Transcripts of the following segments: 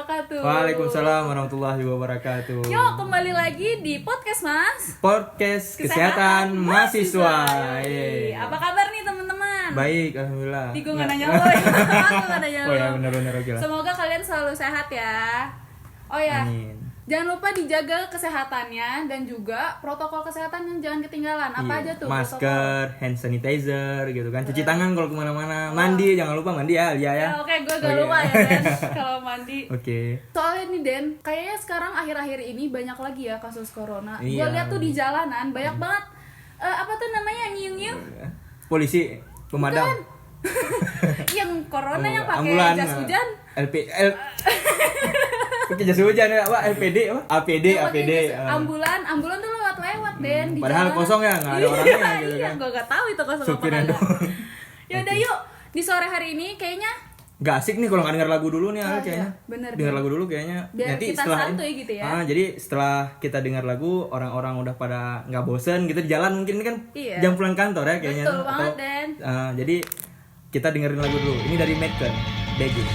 wabarakatuh. Waalaikumsalam warahmatullahi wabarakatuh. Yuk kembali lagi di podcast Mas. Podcast Kesehatan Mahasiswa. Yeay. Apa kabar nih teman-teman? Baik, alhamdulillah. Di gue nggak nanya lo, aku nggak nanya lo. Oh ya benar-benar oke lah. Semoga kalian selalu sehat ya. Oh ya, Amin. jangan lupa dijaga kesehatannya dan juga protokol kesehatan yang jangan ketinggalan. Apa Iya. aja tuh? Masker, hand sanitizer gitu kan. Cuci tangan kalau kemana-mana. Mandi, jangan lupa mandi ya, Lia ya. Oke, gue gak Oke. lupa ya Den kalau mandi. Oke. Soalnya nih Den, kayaknya sekarang akhir-akhir ini banyak lagi ya kasus corona. Gue Iya. lihat tuh di jalanan banyak banget. Apa tuh namanya nyiung-nyiung? Polisi, pemadam. Yang corona yang pakai Ambulan, jas hujan. Pakai jas hujan ya, apa? LPD apa? APD, Yang pakai APD. jas- ambulan tuh lewat-lewat Den di Padahal jalan. kosong ya, nggak ada orangnya gitu Iya, kan. gue gak tahu itu kosong apa Supirnya kagak. doang. Ya udah yuk, di sore hari ini kayaknya Gak asik nih kalau nggak denger lagu dulu nih Al, iya, kayaknya. bener, Denger bener. lagu dulu kayaknya. Biar Nanti kita setelah santuy gitu ya. Jadi setelah kita dengar lagu, orang-orang udah pada nggak bosen gitu di jalan, mungkin ini kan Iya. jam pulang kantor ya kayaknya. Betul banget, Den. Jadi kita dengerin lagu dulu. Ini dari Madcon, Begging.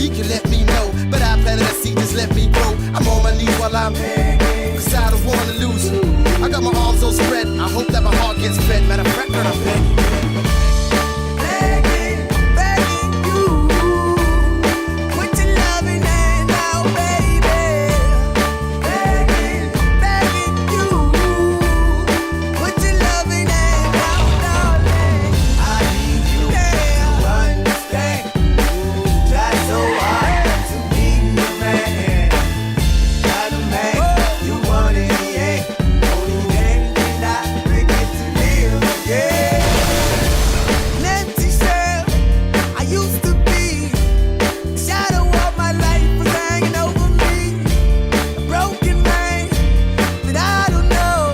You let me know, but I planted a seed, just let me grow. I'm on my knees while I'm begging, cause I don't wanna lose you. I got my arms so spread, I hope that my heart gets fed. Matter of fact, girl, I'm begging. Begging, begging you, put your loving hand out, baby. Begging, begging you, put your loving hand out, darling. I need you to understand. That's so hard to be a man. Not a man you want in the end. Only then can I begin to live again. An empty shell I used to be. The shadow of my life was hanging over me. A broken man that I don't know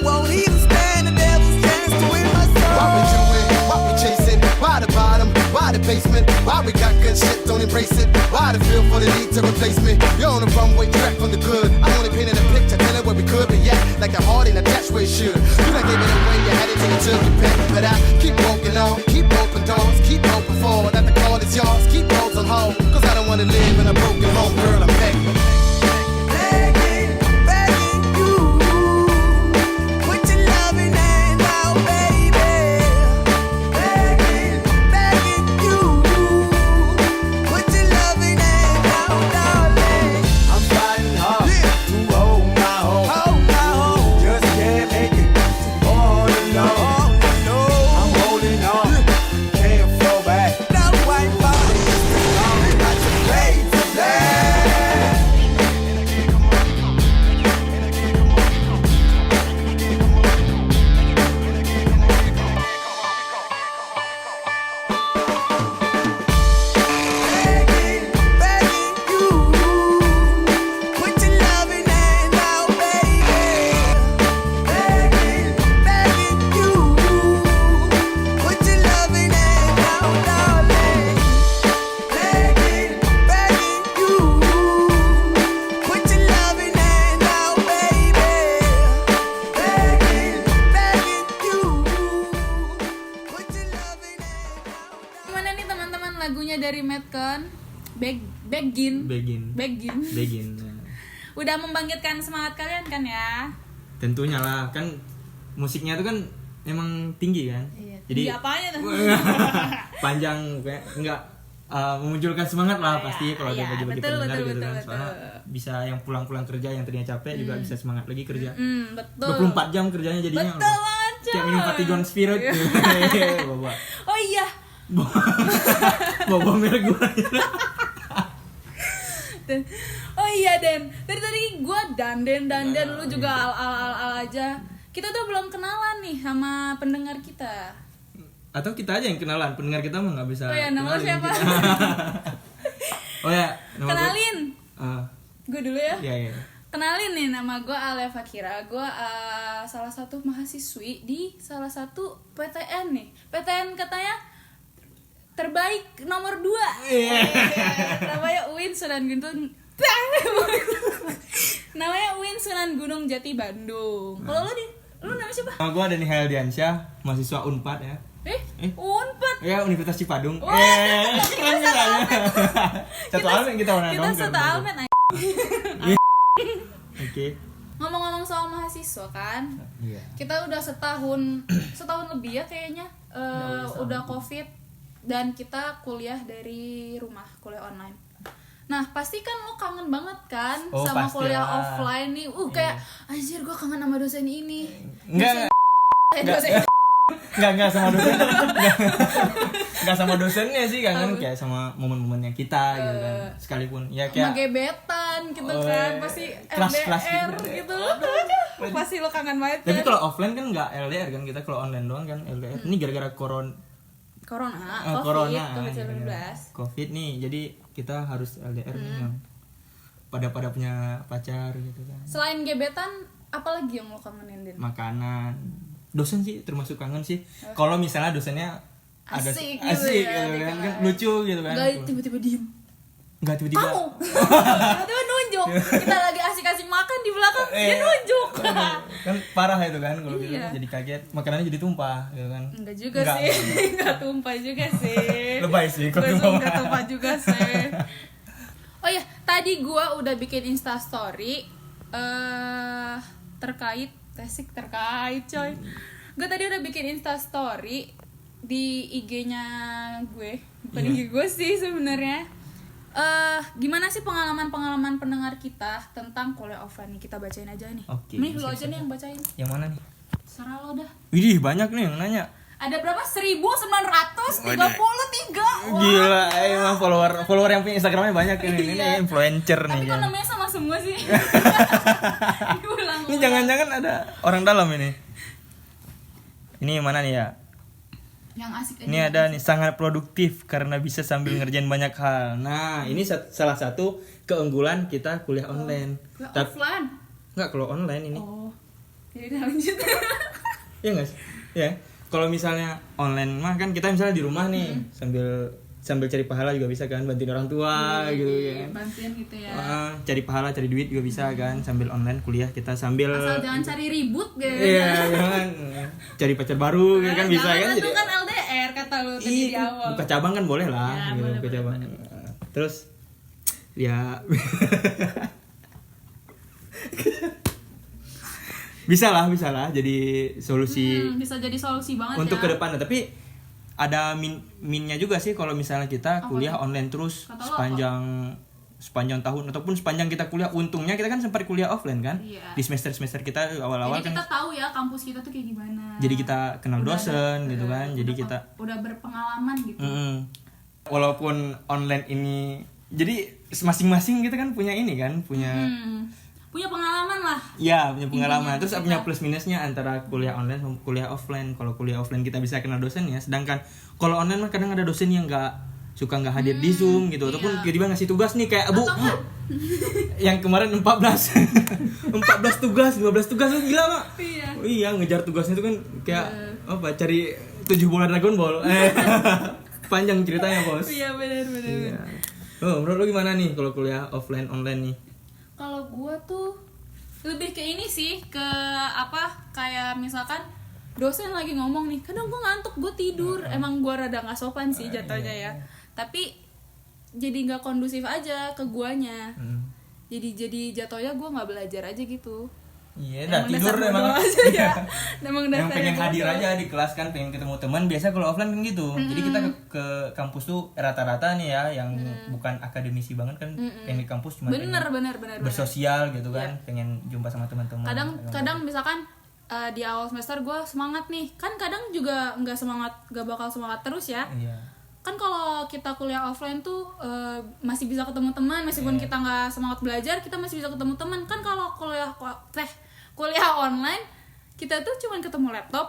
won't even stand the devil's chance to win my soul. Why we doing? Why we chasing? Why the bottom? Why the basement? Why we got good shit, don't embrace it? Why the feel for the need to replace me? You're on the runway track from the good. I'm only painting a picture, telling where we could be at. Like a heart in a attached where it should. You done gave it away, you had it till you took your pen. But I keep walking on, keep open doors, keep open forward. That the call is yours, keep those on hold. Cause I don't wanna live in a broken home, girl, I'm begging. Begging, begging you, put your loving hand out, baby. Begging, begging you, put your loving hand out, darling. I'm fighting hard to hold my home. Just can't make it all alone. I'm holding on, can't fall back. That white body is strong, got your face to black. Begging, begging you, put your loving hand out, baby. Begging, begging you, put your loving hand out, darling. Begging, begging you, put your loving hand out, baby. Begging, begging you, put your loving hand out. Gimana nih teman-teman lagunya dari Madcon? Begin. Begging. Udah membangkitkan semangat kalian kan ya? Tentunya lah, kan musiknya itu kan emang tinggi kan. Iya. Jadi Tinggi apanya tuh? panjang kayak enggak memunculkan semangat lah Iya, pasti kalau ada iya, bagi-bagi betul, pendengar betul, gitu kan. betul, Soalnya betul. bisa yang pulang-pulang kerja yang tadinya capek juga bisa semangat lagi kerja. Betul. 24 jam kerjanya jadinya. Betul banget, Kayak minum coy. Vatigon Spirit. Bawa. Oh iya. Bawa merek gue. Oh iya Den, dari tadi gue Dan lu juga al aja. Kita tuh belum kenalan nih sama pendengar kita. Atau kita aja yang kenalan, pendengar kita mah nggak bisa. Oh ya, nama lu kenalin siapa? kita. Oh ya, nama Kenalin. gue. Gue dulu ya. Iya. Kenalin nih, nama gue Alia Fakira. Gue salah satu mahasiswi di salah satu PTN nih. PTN katanya terbaik nomor 2. Namanya UIN Sunan Gunung. Namanya UIN Sunan Gunung Jati Bandung. Kalau lu nama siapa? Nama gue Dani Heldiansyah, mahasiswa Unpad ya. Unpad. Ya, Universitas Cipadung. Wah, Keren kan? Satu almet kita warna Kita dong. satu almet aja. Oke. Ngomong-ngomong soal mahasiswa kan, Iya. kita udah setahun lebih ya kayaknya udah COVID dan kita kuliah dari rumah, kuliah online. Nah pasti kan lo kangen banget kan Oh, sama pasti kuliah lah. offline nih. Kayak anjir gue kangen sama dosen ini. Enggak sama dosen. Enggak sama dosennya sih kangen kayak sama momen-momennya kita gitu kan. Sekalipun ya sama kayak gebetan gitu kan, pasti kelas-kelas LDR gitu. gitu. Pasti lo kangen banget Tapi kan. kalau offline kan enggak LDR kan, kita kalau online doang kan LDR. Ini gara-gara Corona, corona COVID-19. COVID nih, jadi kita harus LDR nih yang pada punya pacar gitu kan. Selain gebetan, apalagi yang lo kangenin Din? Makanan, dosen sih termasuk kangen sih. Kalau misalnya dosennya ada Asik gitu asik ya, gitu di kan, kelas. lucu gitu kan. Gak tiba-tiba diem. Enggak tiba-tiba. Kamu tiba-tiba nunjuk. Kita lagi asik-asik makan di belakang, dia nunjuk. Kan parah itu kan kalau gitu Iya. jadi kaget, makanannya jadi tumpah gitu kan. Enggak juga sih. Enggak tumpah juga sih. Lebay sih kalau Gue tumpah. enggak tumpah juga sih. Oh ya, tadi gua udah bikin Insta story terkait coy. Gue tadi udah bikin Insta story di IG-nya gue. Bukan Iya. IG gue sih sebenarnya. Gimana sih pengalaman pendengar kita tentang kuliah offline nih? Kita bacain aja nih. Oke, Nih lo siap, aja nih yang bacain. Yang mana nih? Serah lo dah. Widih, banyak nih yang nanya. Ada berapa? 1.933. Wah. Gila, emang follower yang punya Instagramnya banyak ini. Iya. Ini influencer Tapi nih kok kan. namanya sama semua sih? Diulang. Ini jangan-jangan ada orang dalam ini. Ini yang mana nih ya? Yang asik aja. Ini ada nih, sangat produktif karena bisa sambil ngerjain banyak hal. Nah, ini salah satu keunggulan kita kuliah online. Kuliah Tapi offline. enggak, kalau online ini. Oh. Jadi udah lanjut. Iya enggak sih? Ya. Kalau misalnya online mah kan kita misalnya di rumah nih sambil cari pahala juga bisa kan, bantuin orang tua gitu kan. Bantuin gitu ya. Cari pahala, cari duit juga bisa kan, sambil online kuliah kita sambil Asal jangan cari ribut gitu. iya kan, cari pacar baru gitu kan bisa Jangan, kan, itu jadi kan LDR kata lu tadi di awal. buka cabang kan boleh lah Ya, gitu, boleh, buka boleh, cabang. Terus ya bisa lah jadi solusi Bisa jadi solusi banget untuk ya. ke depan. Tapi ada minnya juga sih kalau misalnya kita kuliah online terus Kata lo sepanjang tahun ataupun sepanjang kita kuliah. Untungnya kita kan sempat kuliah offline kan. Iya. Di semester kita awal-awal Jadi kan, kita tahu ya kampus kita tuh kayak gimana. jadi kita kenal Udah dosen ada- gitu kan, jadi kita udah berpengalaman gitu. walaupun online ini jadi masing-masing kita kan punya ini kan, punya Punya pengalaman lah. ya punya pengalaman. Intinya Terus kita- punya plus minusnya antara kuliah online sama kuliah offline. Kalau kuliah offline kita bisa kenal dosen ya, sedangkan kalau online mah kadang ada dosen yang nggak hadir di Zoom gitu, ataupun iya. tiba-tiba ngasih tugas nih kayak Bu Atau kan- yang kemarin 14 tugas 15 tugas tuh gila Mak. Iya. Oh, iya, ngejar tugasnya itu kan kayak apa, cari 7 bola Dragon Ball. Panjang ceritanya bos. Iya benar. Iya. Oh, menurut lu gimana nih kalau kuliah offline online nih? Kalau gua tuh lebih ke ini sih, ke apa, kayak misalkan dosen lagi ngomong nih, kadang gua ngantuk, gua tidur. Emang gua rada nggak sopan sih jatuhnya ya. Tapi jadi nggak kondusif aja ke guanya. Jadi jatuhnya gua nggak belajar aja gitu. Iya, udah Emang tidur dasar emang. bodoh aja ya. Emang Yang dasarnya pengen hadir bodoh. aja di kelas kan, pengen ketemu teman. Biasa kalau offline kan gitu. Jadi kita ke kampus tuh rata-rata nih ya, yang bukan akademisi banget kan, pengen di kampus cuma Bener. bersosial gitu kan, pengen jumpa sama teman-teman. Kadang misalkan di awal semester gue semangat nih, kan kadang juga nggak bakal semangat terus ya. Iya. Kan kalau kita kuliah offline tuh masih bisa ketemu teman, meskipun kita nggak semangat belajar, kita masih bisa ketemu teman. Kan kalau kuliah online, kita tuh cuman ketemu laptop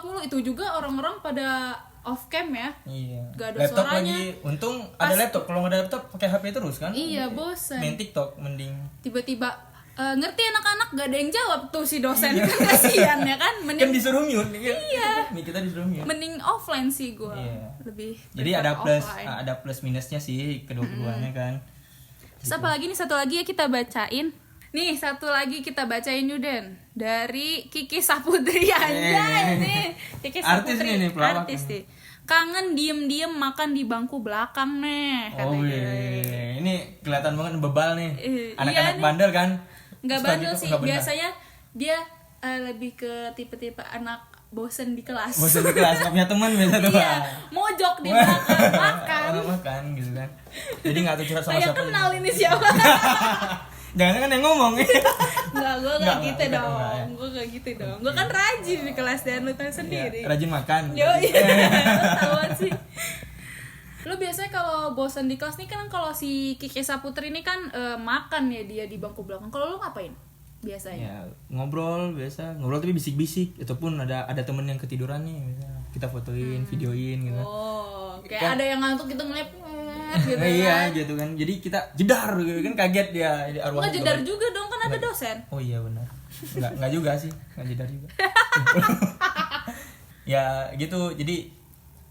mulu. Itu juga orang-orang pada off cam ya. Iya. Gak ada Laptop suaranya. lagi, untung ada laptop. Kalau nggak ada laptop pakai HP terus kan? Iya, bosan. Main TikTok mending. Tiba-tiba ngerti anak-anak gak ada yang jawab tuh si dosen. Kan kasihan ya kan. Kan disuruh mute. Iya. Nih kita disuruh mute. Mending offline sih gue. Iya. Lebih. Jadi prefer ada plus minusnya sih kedua-duanya kan. Terus apa lagi nih, satu lagi ya kita bacain. Nih satu lagi kita bacain Yuden, dari Kiki Saputri aja nih. Kiki Artis Saputri, nih, pelawak artis nih. nih. Kangen diem-diem makan di bangku belakang nih. Oh katanya. iya, ini kelihatan banget bebal nih. Anak-anak Iya nih. bandel kan? Nggak Suka bandel gitu, sih, nggak benar. biasanya dia lebih ke tipe-tipe anak bosen di kelas. Bosan di kelas, nggak punya teman biasa tuh. Iya, mojok di belakang makan. Makan gitu kan. Jadi nggak tahu curhat sama Saya siapa. kenal ini siapa? Jangan-jangan yang ngomong. Enggak, gue Nggak, gak gitu enggak, dong. enggak, ya. Gue gak gitu dong. Gue kan rajin di kelas dan lu tahu sendiri. Iya, rajin makan. Yo iya, tahuan sih. Lu biasanya kalau bosan di kelas nih kan, kalau si Kiki Saputri ini kan makan ya dia di bangku belakang. Kalau lu ngapain biasanya? Ya, ngobrol biasa, ngobrol tapi bisik-bisik. Ataupun ada temen yang ketiduran nih, misalnya kita fotoin, videoin gitu. Oh, kayak Kan- ada yang ngantuk gitu ngeliat gitu Iya kan. gitu kan. Jadi kita jedar gitu kan, kaget dia. Jadi arwahnya Nggak jedar keluar. juga dong, kan ada dosen. Oh iya benar. Enggak juga sih, enggak jedar juga. Ya gitu. Jadi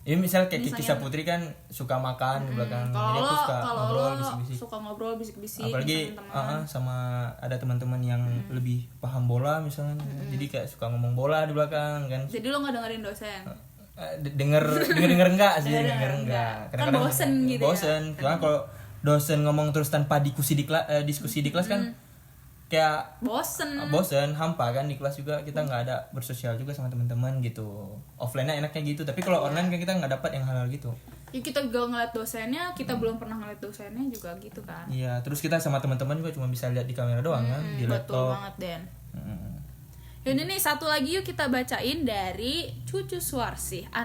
ini misalnya kayak Kiki Misalnya- Saputri kan suka makan di belakang. Kalau Jadi aku lo, suka kalau ngobrol lo bisik-bisik. suka ngobrol bisik-bisik Apalagi sama teman. sama ada teman-teman yang lebih paham bola misalnya. Jadi kayak suka ngomong bola di belakang kan. Jadi lo nggak dengerin dosen. Denger enggak sih, denger enggak. Kan bosen gitu ya. Bosen. Karena kalau dosen ngomong terus tanpa diskusi di kelas kan kayak bosen, hampa kan. Di kelas juga kita nggak ada bersosial juga sama teman-teman gitu. Offline-nya enaknya gitu, tapi kalau online kan kita nggak dapat yang hal-hal gitu. Ya kita gak ngeliat dosennya, kita belum pernah ngeliat dosennya juga gitu kan. Iya, terus kita sama teman-teman juga cuma bisa lihat di kamera doang kan, di Betul laptop. banget Den. Mm. Yaudah nih satu lagi yuk kita bacain dari Cucu Suarsih _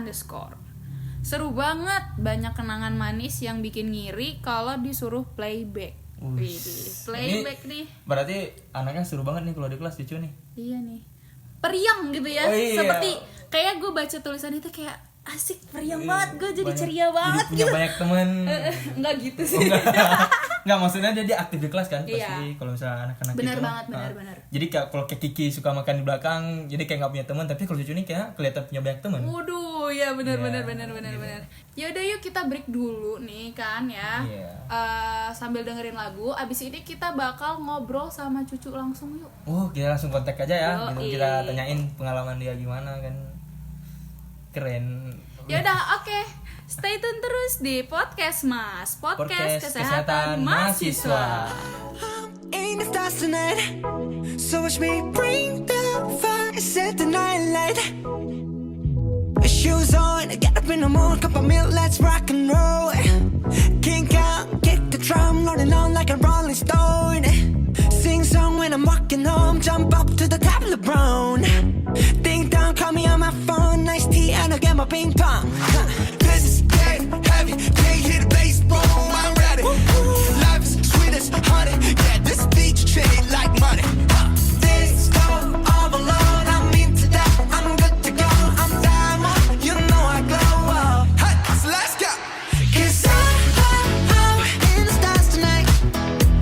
Seru banget, banyak kenangan manis yang bikin ngiri kalau disuruh playback. Widih, playback nih. Berarti anaknya seru banget nih kalau di kelas Cucu nih. Iya nih. Periang gitu ya. Oh iya. Seperti kayak gue baca tulisan itu kayak asik, periang banget, gue jadi ceria banget Jadi punya gitu. banyak teman. Enggak gitu sih. Enggak, maksudnya dia aktif di kelas kan pasti. Iya. Kalau misalnya anak-anak Benar gitu. banget, benar. Jadi kayak kalau kayak Kiki suka makan di belakang, jadi kayak nggak punya teman, tapi kalau Cucu nih kayak kelihatan punya banyak teman. Waduh, ya benar. Iya. Ya udah yuk kita break dulu nih kan ya. Iya. Sambil dengerin lagu, abis ini kita bakal ngobrol sama Cucu langsung yuk. Oh, kita langsung kontak aja ya. Yoi. Gitu, kita tanyain pengalaman dia gimana kan. Keren. Ya udah, oke. Stay tune terus di Podcast Mas, podcast kesehatan mahasiswa. In the stars tonight, so watch me bring the fire, set the night light. Shoes on, get up in the morning, cup of milk, let's rock and roll. Kink out, kick the drum, rolling on like a rolling stone. Sing song when I'm walking home, jump up to the top of the brown. Ding dong, call me on my phone, nice tea and I'll get my ping pong. This is dead heavy, can't hear the bass, boom, I'm ready. Life is sweet as honey, yeah, this beach treated like money. This go all alone, I'm into that, I'm good to go, I'm diamond, you know I glow up. Hey, so let's go. 'Cause I'm in the stars tonight,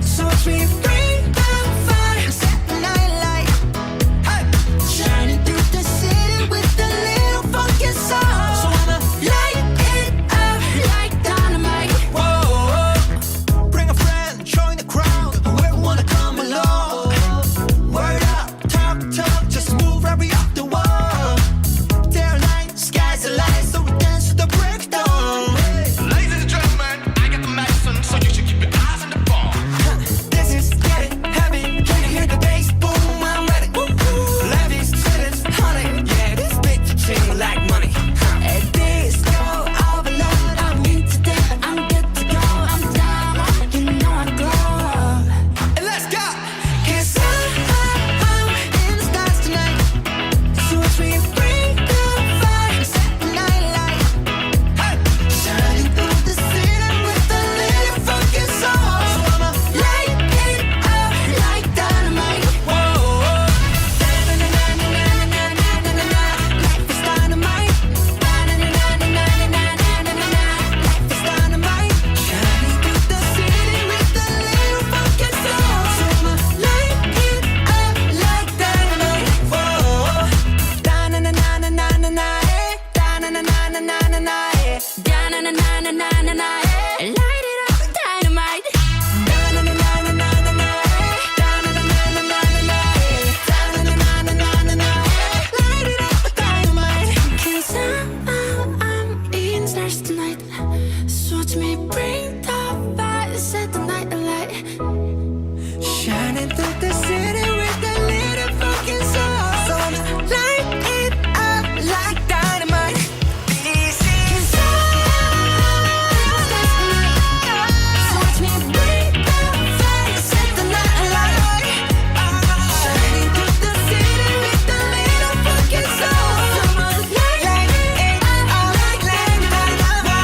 so watch me me bring the fire, set the night alight. Shining through the city with a little fucking soul. So light it up like dynamite. This is us. So watch me bring the fire, set the night alight. Shining through the city with a little fucking soul. So light it up like dynamite.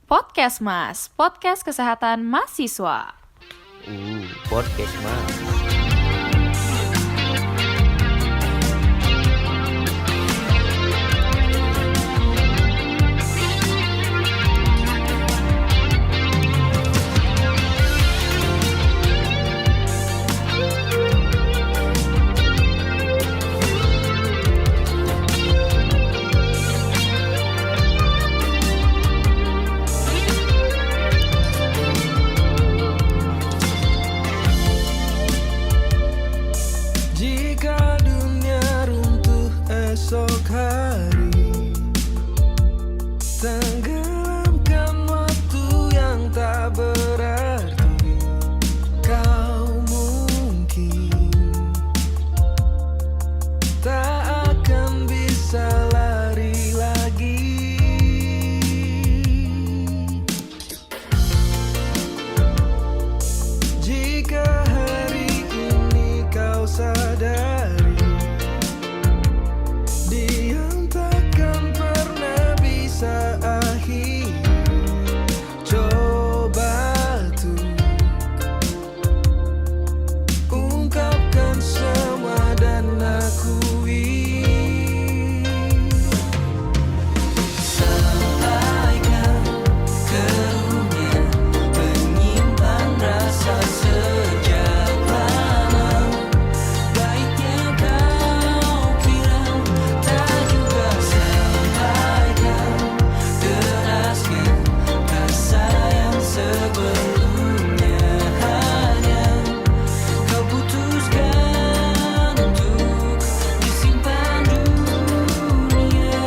Podcast Mas, podcast kesehatan mahasiswa. Podcast Mas. Jika dunia runtuh esok hari, tenggelamkan waktu yang tak berarti. Kau mungkin tak akan bisa lari lagi. Jika hari ini kau sadari, diam takkan pernah bisa akhiri. Coba tuh ungkapkan semua dan akui. Sampaikan ke dunia, menyimpan rasa sejak lama. Baiknya kau kira tak juga sampaikan, deraskan rasa yang sebelumnya hanya kau putuskan untuk disimpan dunia.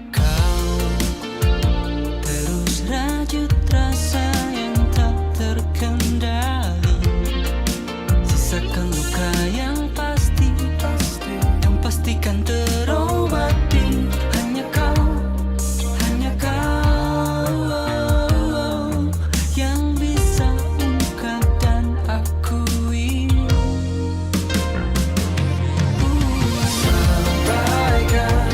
Kau terus rajut rasa yang tak terkendali. Sisakan luka yang pasti, yang pastikan terobati. Hanya kau yang bisa ungkap dan akui. Sampaikan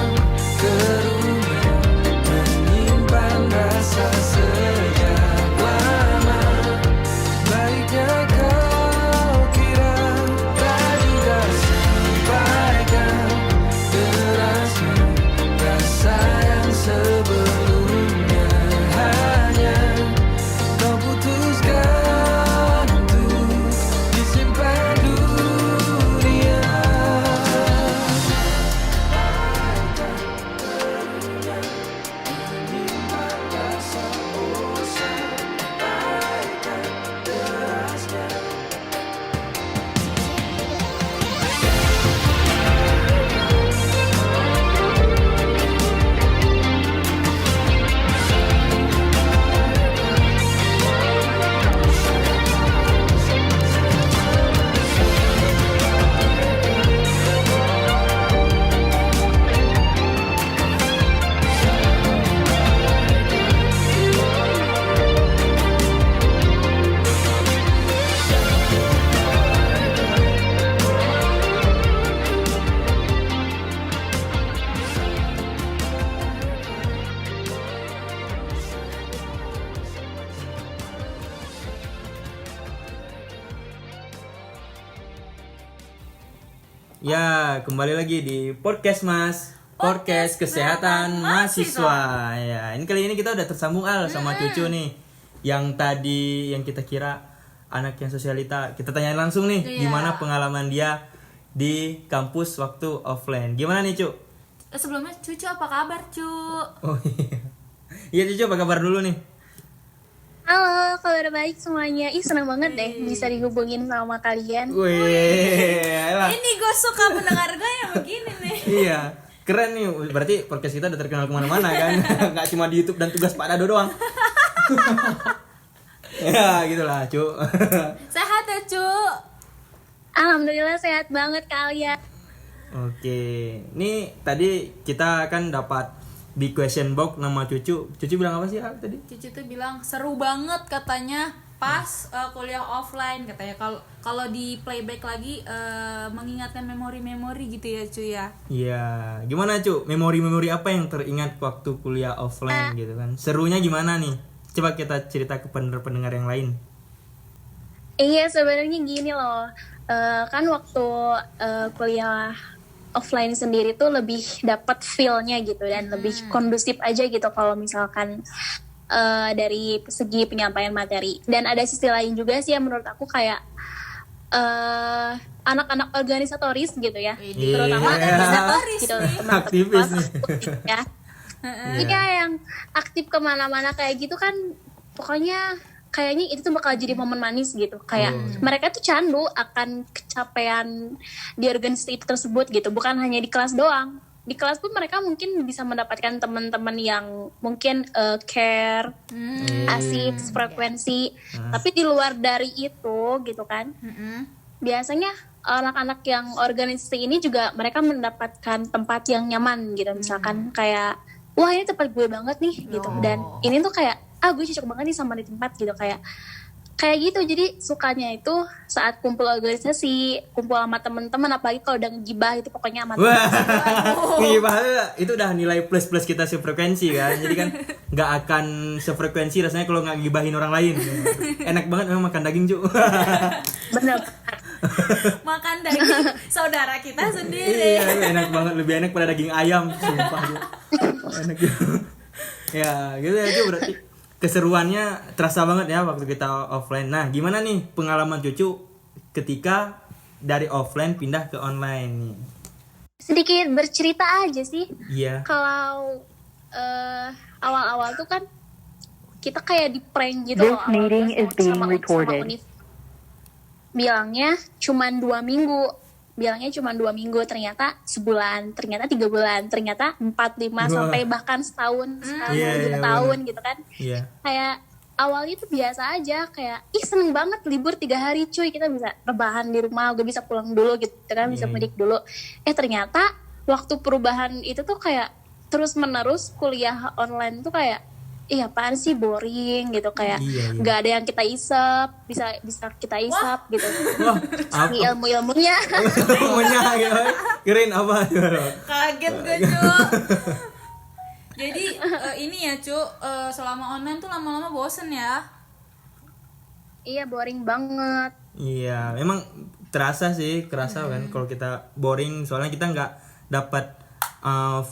ke dunia, menyimpan rasa sejak lama. Baiknya kau kira tak juga sampaikan, deraskan rasa yang sebelumnya hanya kau putuskan untuk disimpan dunia. Menyimpan rasa bosan, baikkan deraskan. Ya, kembali lagi di podcast Mas. podcast kesehatan mahasiswa. Ya, ini kali ini kita udah tersambung sama Cucu nih. Yang tadi yang kita kira anak yang sosialita, kita tanyain langsung nih gimana pengalaman dia di kampus waktu offline. Gimana nih, Cu? Sebelumnya Cucu apa kabar, Cu? Oh iya. Iya, Cucu apa kabar dulu nih? Halo, kabar baik semuanya. Ih, senang banget deh bisa dihubungin sama kalian. Wih, Ini gue suka mendengar gue yang begini nih. iya, keren nih. Berarti podcast kita udah terkenal kemana-mana kan? Nggak cuma di YouTube dan tugas Pak Dado doang. Ya, gitulah, Cu. Sehat ya, Cu? Alhamdulillah sehat banget kalian. Oke, nih tadi kita kan dapat di question box nama Cucu. Cucu bilang apa sih tadi? Cucu tuh bilang seru banget katanya pas kuliah offline katanya. Kalau di playback lagi mengingatkan memori-memori gitu ya, Cu ya. Iya, gimana Cu? Memori-memori apa yang teringat waktu kuliah offline gitu kan? Serunya gimana nih? Coba kita cerita ke pendengar-pendengar yang lain. Iya, sebenarnya gini loh. Kan waktu kuliah offline sendiri tuh lebih dapat feel-nya gitu dan lebih kondusif aja gitu kalau misalkan dari segi penyampaian materi. Dan ada sisi lain juga sih yang menurut aku kayak anak-anak organisatoris gitu ya, terutama organisatoris gitu, nih. teman-teman Aktivis nih. ya. Jadi kayak yang aktif kemana-mana kayak gitu kan, pokoknya kayaknya itu tuh bakal jadi momen manis gitu. Kayak mereka tuh candu akan kecapean di organisasi tersebut gitu, bukan hanya di kelas doang. Di kelas pun mereka mungkin bisa mendapatkan teman-teman yang mungkin care, asik, frekuensi. Tapi di luar dari itu gitu kan, biasanya anak-anak yang organisasi ini juga mereka mendapatkan tempat yang nyaman gitu. Misalkan kayak, wah ini tempat gue banget nih gitu. Dan ini tuh kayak, gue cocok banget nih sama di tempat gitu, kayak gitu. Jadi sukanya itu saat kumpul organisasi, kumpul sama temen-temen, apalagi kalau udah ngegibah itu pokoknya sama temen. Wah, ngibah itu udah nilai plus kita sefrekuensi kan. Jadi kan nggak akan sefrekuensi rasanya kalau nggak ngibahin orang lain. Enak banget memang makan daging, Cu. Bener. Makan daging saudara kita sendiri. Iya, enak banget, lebih enak pada daging ayam, sumpah. Enak gitu. Ya, gitu ya, Cu, berarti keseruannya terasa banget ya waktu kita offline. Nah, gimana nih pengalaman Cucu ketika dari offline pindah ke online nih? Sedikit bercerita aja sih. Iya. Kalau awal-awal tuh kan kita kayak di prank gitu loh. meeting is being recorded. Univ. Bilangnya cuman 2 minggu. Ternyata sebulan, ternyata 3 bulan, ternyata 4, 5 sampai bahkan setahun, 2 tahun gitu kan. Iya. Kayak awalnya tuh biasa aja, kayak seneng banget libur 3 hari cuy, kita bisa rebahan di rumah, gue bisa pulang dulu gitu kan, bisa mudik dulu. Ternyata waktu perubahan itu tuh kayak terus menerus kuliah online tuh kayak apaan sih, boring gitu, kayak nggak ada yang kita isap, bisa kita isap gitu. Wah, Cari ilmunya. Ilmunya gitu. Kirain apa? Kaget gue, Cu. Jadi ini ya, Cu, selama online tuh lama-lama bosen ya. Iya, boring banget. Iya, memang kerasa kan kalau kita boring, soalnya kita nggak dapat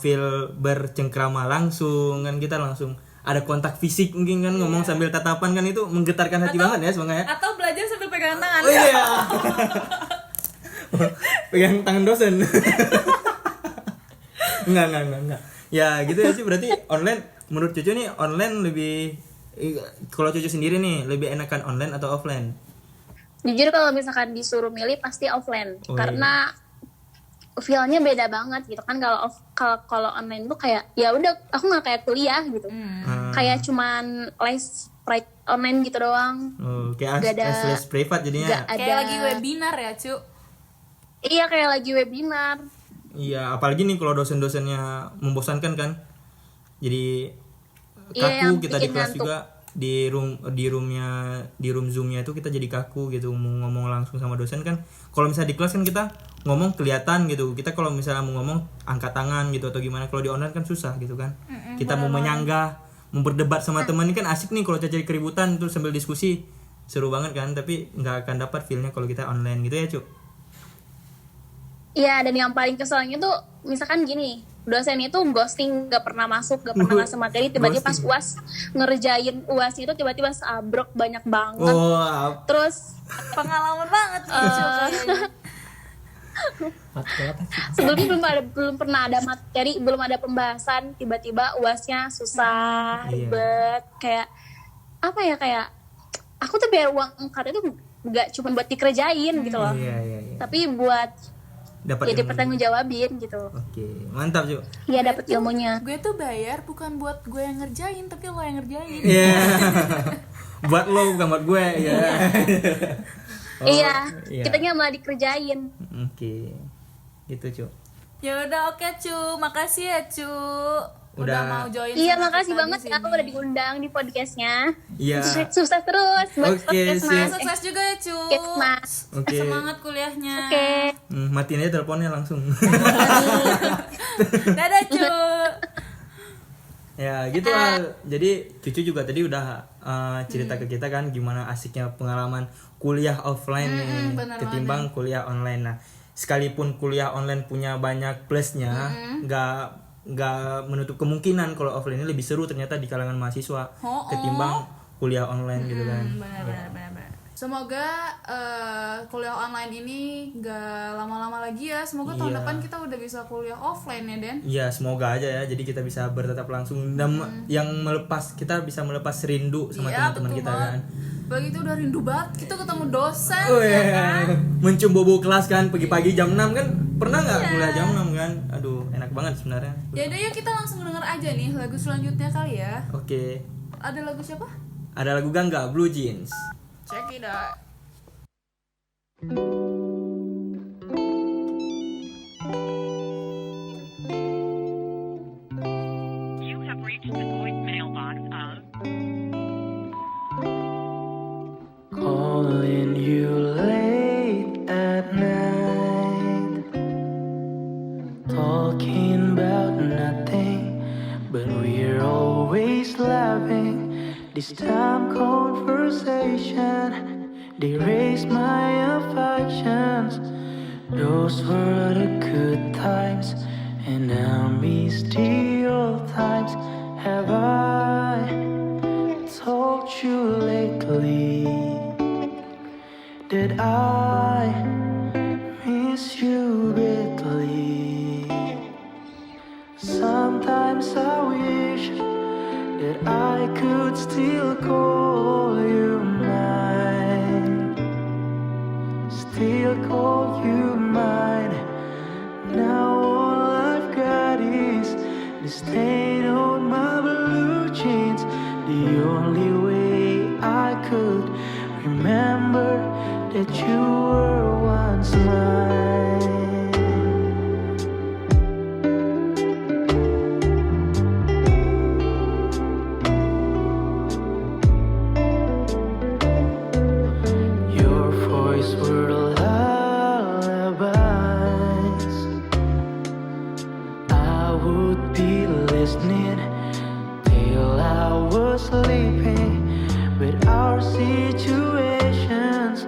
feel bercengkrama langsung kan, kita langsung ada kontak fisik mungkin kan, ngomong sambil tatapan kan, itu menggetarkan hati banget ya sebenarnya. Atau belajar sambil pegangan tangan. Oh iya. Pegang tangan dosen. Enggak. Ya gitu ya sih, berarti online menurut Cucu nih online lebih, kalau Cucu sendiri nih lebih enakan online atau offline? Jujur kalau misalkan disuruh milih pasti offline, karena feel-nya beda banget gitu kan. Kalau online tuh kayak ya udah, aku nggak kayak kuliah gitu, kayak cuman les online gitu doang. Kayak les privat jadinya. Kayak lagi webinar ya, Cu. Iya, kayak lagi webinar. Iya, apalagi nih kalau dosen-dosennya membosankan kan, jadi kaku kita di kelas juga, di room Zoom-nya itu kita jadi kaku gitu, mau ngomong langsung sama dosen kan. Kalau misalnya di kelas kan kita ngomong kelihatan gitu, kita kalau misalnya mau ngomong angkat tangan gitu atau gimana. Kalau di online kan susah gitu kan. Kita mau menyanggah, mau berdebat sama teman ini kan asik nih kalau cari keributan tuh sambil diskusi, seru banget kan. Tapi nggak akan dapat feel-nya kalau kita online gitu ya, Cuk. Iya, dan yang paling keselnya tuh misalkan gini, dosen itu ghosting, gak pernah masuk, gak pernah ngasih materi. Tiba-tiba pas UAS ngerjain UAS itu tiba-tiba sabrok banyak banget. Terus Pengalaman banget gitu kayaknya. sebelumnya belum pernah ada materi, belum ada pembahasan, tiba-tiba UASnya susah, ribet, kayak apa ya, kayak aku tuh biar uang UKT itu gak cuma buat dikerjain gitu loh, tapi buat Dapat jadi pertanggungjawabin gitu. Oke, mantap Cuk. Iya, dapat ilmunya. Gue tuh bayar bukan buat gue yang ngerjain, tapi lo yang ngerjain. Iya. Buat lo bukan buat gue ya. Iya, kitanya malah dikerjain. Oke. Gitu Cuk. Ya udah, oke Cu, makasih ya Cu. Udah mau join. Iya, sama makasih kita banget di ya sini. udah diundang di podcastnya. Iya. Sukses terus buat Oke, podcast siap. Mas. Sukses juga ya Cu. Podcast Mas. Oke. Semangat kuliahnya. Oke. Matiin aja teleponnya langsung. Dadah Cu. Ya gitu lah. Jadi Cucu juga tadi udah cerita ke kita kan gimana asiknya pengalaman kuliah offline nih bener ketimbang kuliah online. Nah, sekalipun kuliah online punya banyak plusnya, nggak menutup kemungkinan kalau offline ini lebih seru ternyata di kalangan mahasiswa ketimbang kuliah online gitu kan. Benar. Semoga kuliah online ini gak lama-lama lagi ya. Semoga tahun Iya. depan kita udah bisa kuliah offline ya Den. Iya, semoga aja ya. Jadi kita bisa bertatap langsung dan yang kita bisa melepas rindu sama Iya, teman-teman betul kita banget. kan. Apalagi itu udah rindu banget kita ketemu dosen Oh, ya iya. kan. Mencium bobo kelas kan pagi-pagi jam 6 kan. Pernah nggak kuliah jam 6 kan? Aduh, enak banget sebenarnya. Ya udah, yuk kita langsung denger aja nih lagu selanjutnya kali ya. Oke. Ada lagu siapa? Ada lagu Gangga, Blue Jeans. Check it out. You have reached the voicemail box of Calling you late at night, talking about nothing, but we're always laughing. This time conversation, they raise my affections. Those were the good times, and I miss the old times. Have I told you lately that I miss you badly? Sometimes I wish that I could still call you mine, still call you mine. Now all I've got is the stain on my blue jeans. The only way I could remember that you were once mine. Your voice were lullabies. I would be listening till I was sleeping. But our situations,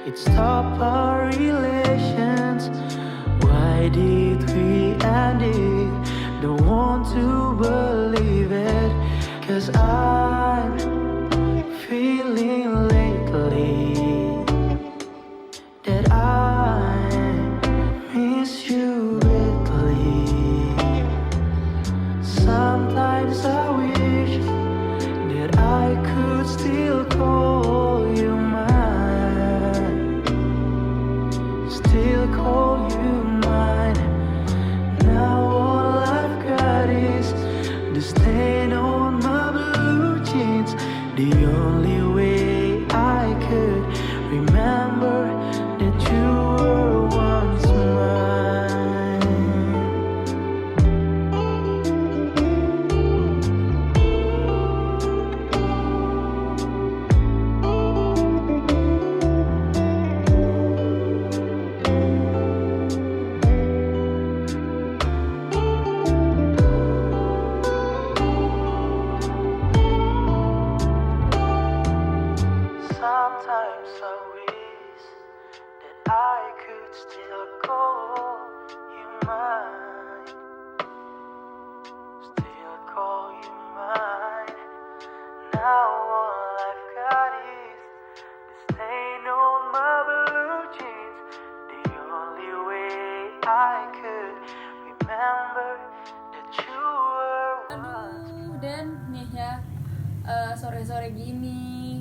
it stopped our relations. Why did we end it? Don't want to believe it. 'Cause I'm feeling lately that I miss you badly. Sometimes I wish that I could still call you mine, still call you mine. Now all I've got is the stain on my blue jeans. The only way I could remember that you were once mine. Den nih ya, sore-sore gini,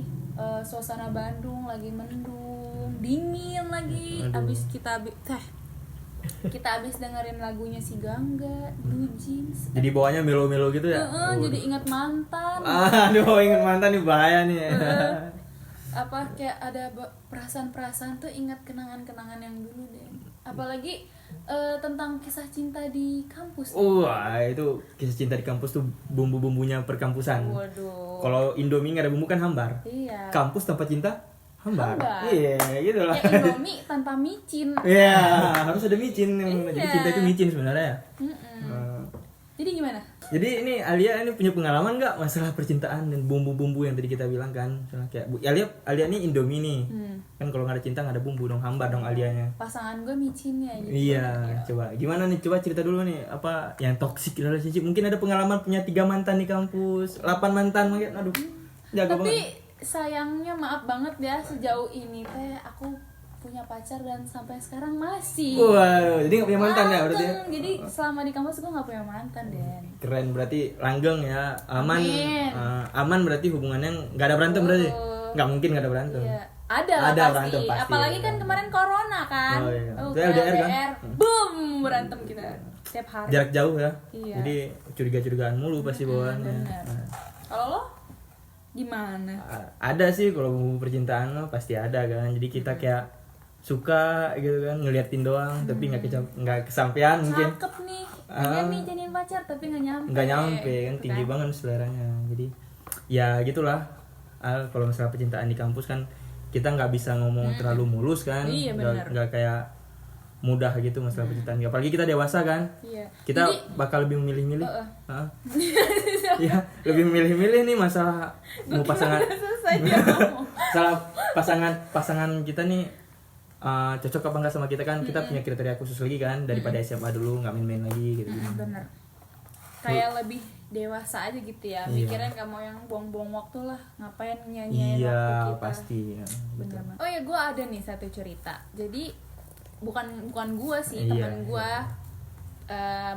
suasana Bandung lagi mendung, dingin lagi. Abis kita abis dengerin lagunya si Gangga, Blue Jeans. Jadi bawahnya melo-melo gitu ya. Jadi ingat mantan. Aduh, ingat mantan nih bahaya nih. Apa kayak ada perasaan-perasaan tuh, ingat kenangan-kenangan yang dulu deh. Apalagi tentang kisah cinta di kampus. Wah, itu kisah cinta di kampus tuh bumbu-bumbunya perkampusan. Waduh. Kalau Indomie nggak ada bumbu kan hambar. Iya. Kampus tanpa cinta hambar. Iya, gitu lah. Kayak Indomie tanpa micin. Iya, harus ada micin. Jadi cinta itu micin sebenarnya. Jadi gimana? Jadi ini Alia ini punya pengalaman nggak masalah percintaan dan bumbu-bumbu yang tadi kita bilang kan? Misalnya kayak Alia ini Indomie nih. Kan kalau nggak ada cinta nggak ada bumbu dong, hambar dong Alianya. Pasangan gue micinnya gitu. Iya, coba gimana nih? Coba cerita dulu nih, apa yang toxic relationship? Mungkin ada pengalaman punya 3 mantan di kampus, 8 mantan mungkin. Aduh, jago Tapi banget. sayangnya maaf banget ya, sejauh ini teh aku punya pacar dan sampai sekarang masih. Wow, jadi nggak punya mantan ya berarti? Ya? Jadi selama di kampus gue nggak punya mantan Den. Keren, berarti langgeng ya, aman. Amin. Aman berarti hubungannya nggak ada berantem berarti? Nggak mungkin nggak ada berantem. Iya. Ada lah pasti. Berantem pasti. Apalagi kan kemarin corona kan. Oh, iya. Itu Kayak LDR kan? Boom, berantem kita tiap hari. Jarak jauh ya. Iya. Jadi curiga-curigaan mulu pasti bawaannya. Bener. Kalau lo gimana? Ada sih kalau bumbu percintaan mah pasti ada kan. Jadi kita kayak suka gitu kan, ngeliatin doang tapi nggak kesampean mungkin. Cakep nih. Pengen nih jadiin pacar tapi nggak nyampe. Kan tinggi banget seleranya. Jadi ya gitulah. Kalau misalnya percintaan di kampus kan kita nggak bisa ngomong terlalu mulus kan. Iya, benar. Nggak kayak mudah gitu masalah percintaan. Apalagi kita dewasa kan. Iya. Kita bakal lebih memilih-milih. Iya, lebih memilih-milih nih masalah mau pasangan. Salah pasangan kita nih cocok apa enggak sama kita kan. Kita punya kriteria khusus lagi kan daripada SMA dulu nggak main-main lagi gitu. Bener. Kayak lebih dewasa aja gitu ya. Iya. Mikirin kamu yang buang-buang waktu lah, ngapain nyanyiin waktu Iya, kita. pasti ya, betul. Bener. Oh ya, gue ada nih satu cerita. Jadi bukan gue sih, Iya, teman gue.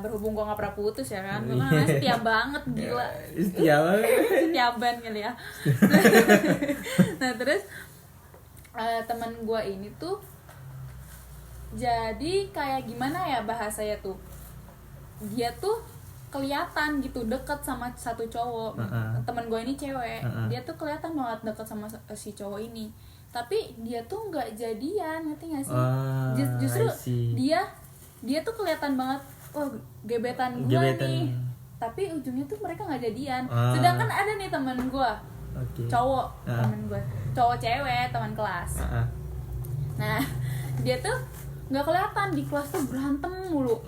Berhubung gue nggak pernah putus ya kan, gue kan setia banget, gila. Setia banget. Setia banget kali ya. Nah terus teman gue ini tuh jadi kayak gimana ya bahasanya tuh, dia tuh kelihatan gitu deket sama satu cowok. Teman gue ini cewek, dia tuh kelihatan banget deket sama si cowok ini, tapi dia tuh nggak jadian, ngerti nggak sih? Justru dia tuh kelihatan banget, wah gebetan gue nih, tapi ujungnya tuh mereka nggak jadian. Sedangkan ada nih teman gue, cowok, teman gue, cowok cewek, teman kelas. Nah dia tuh nggak kelihatan di kelas tuh berantem mulu,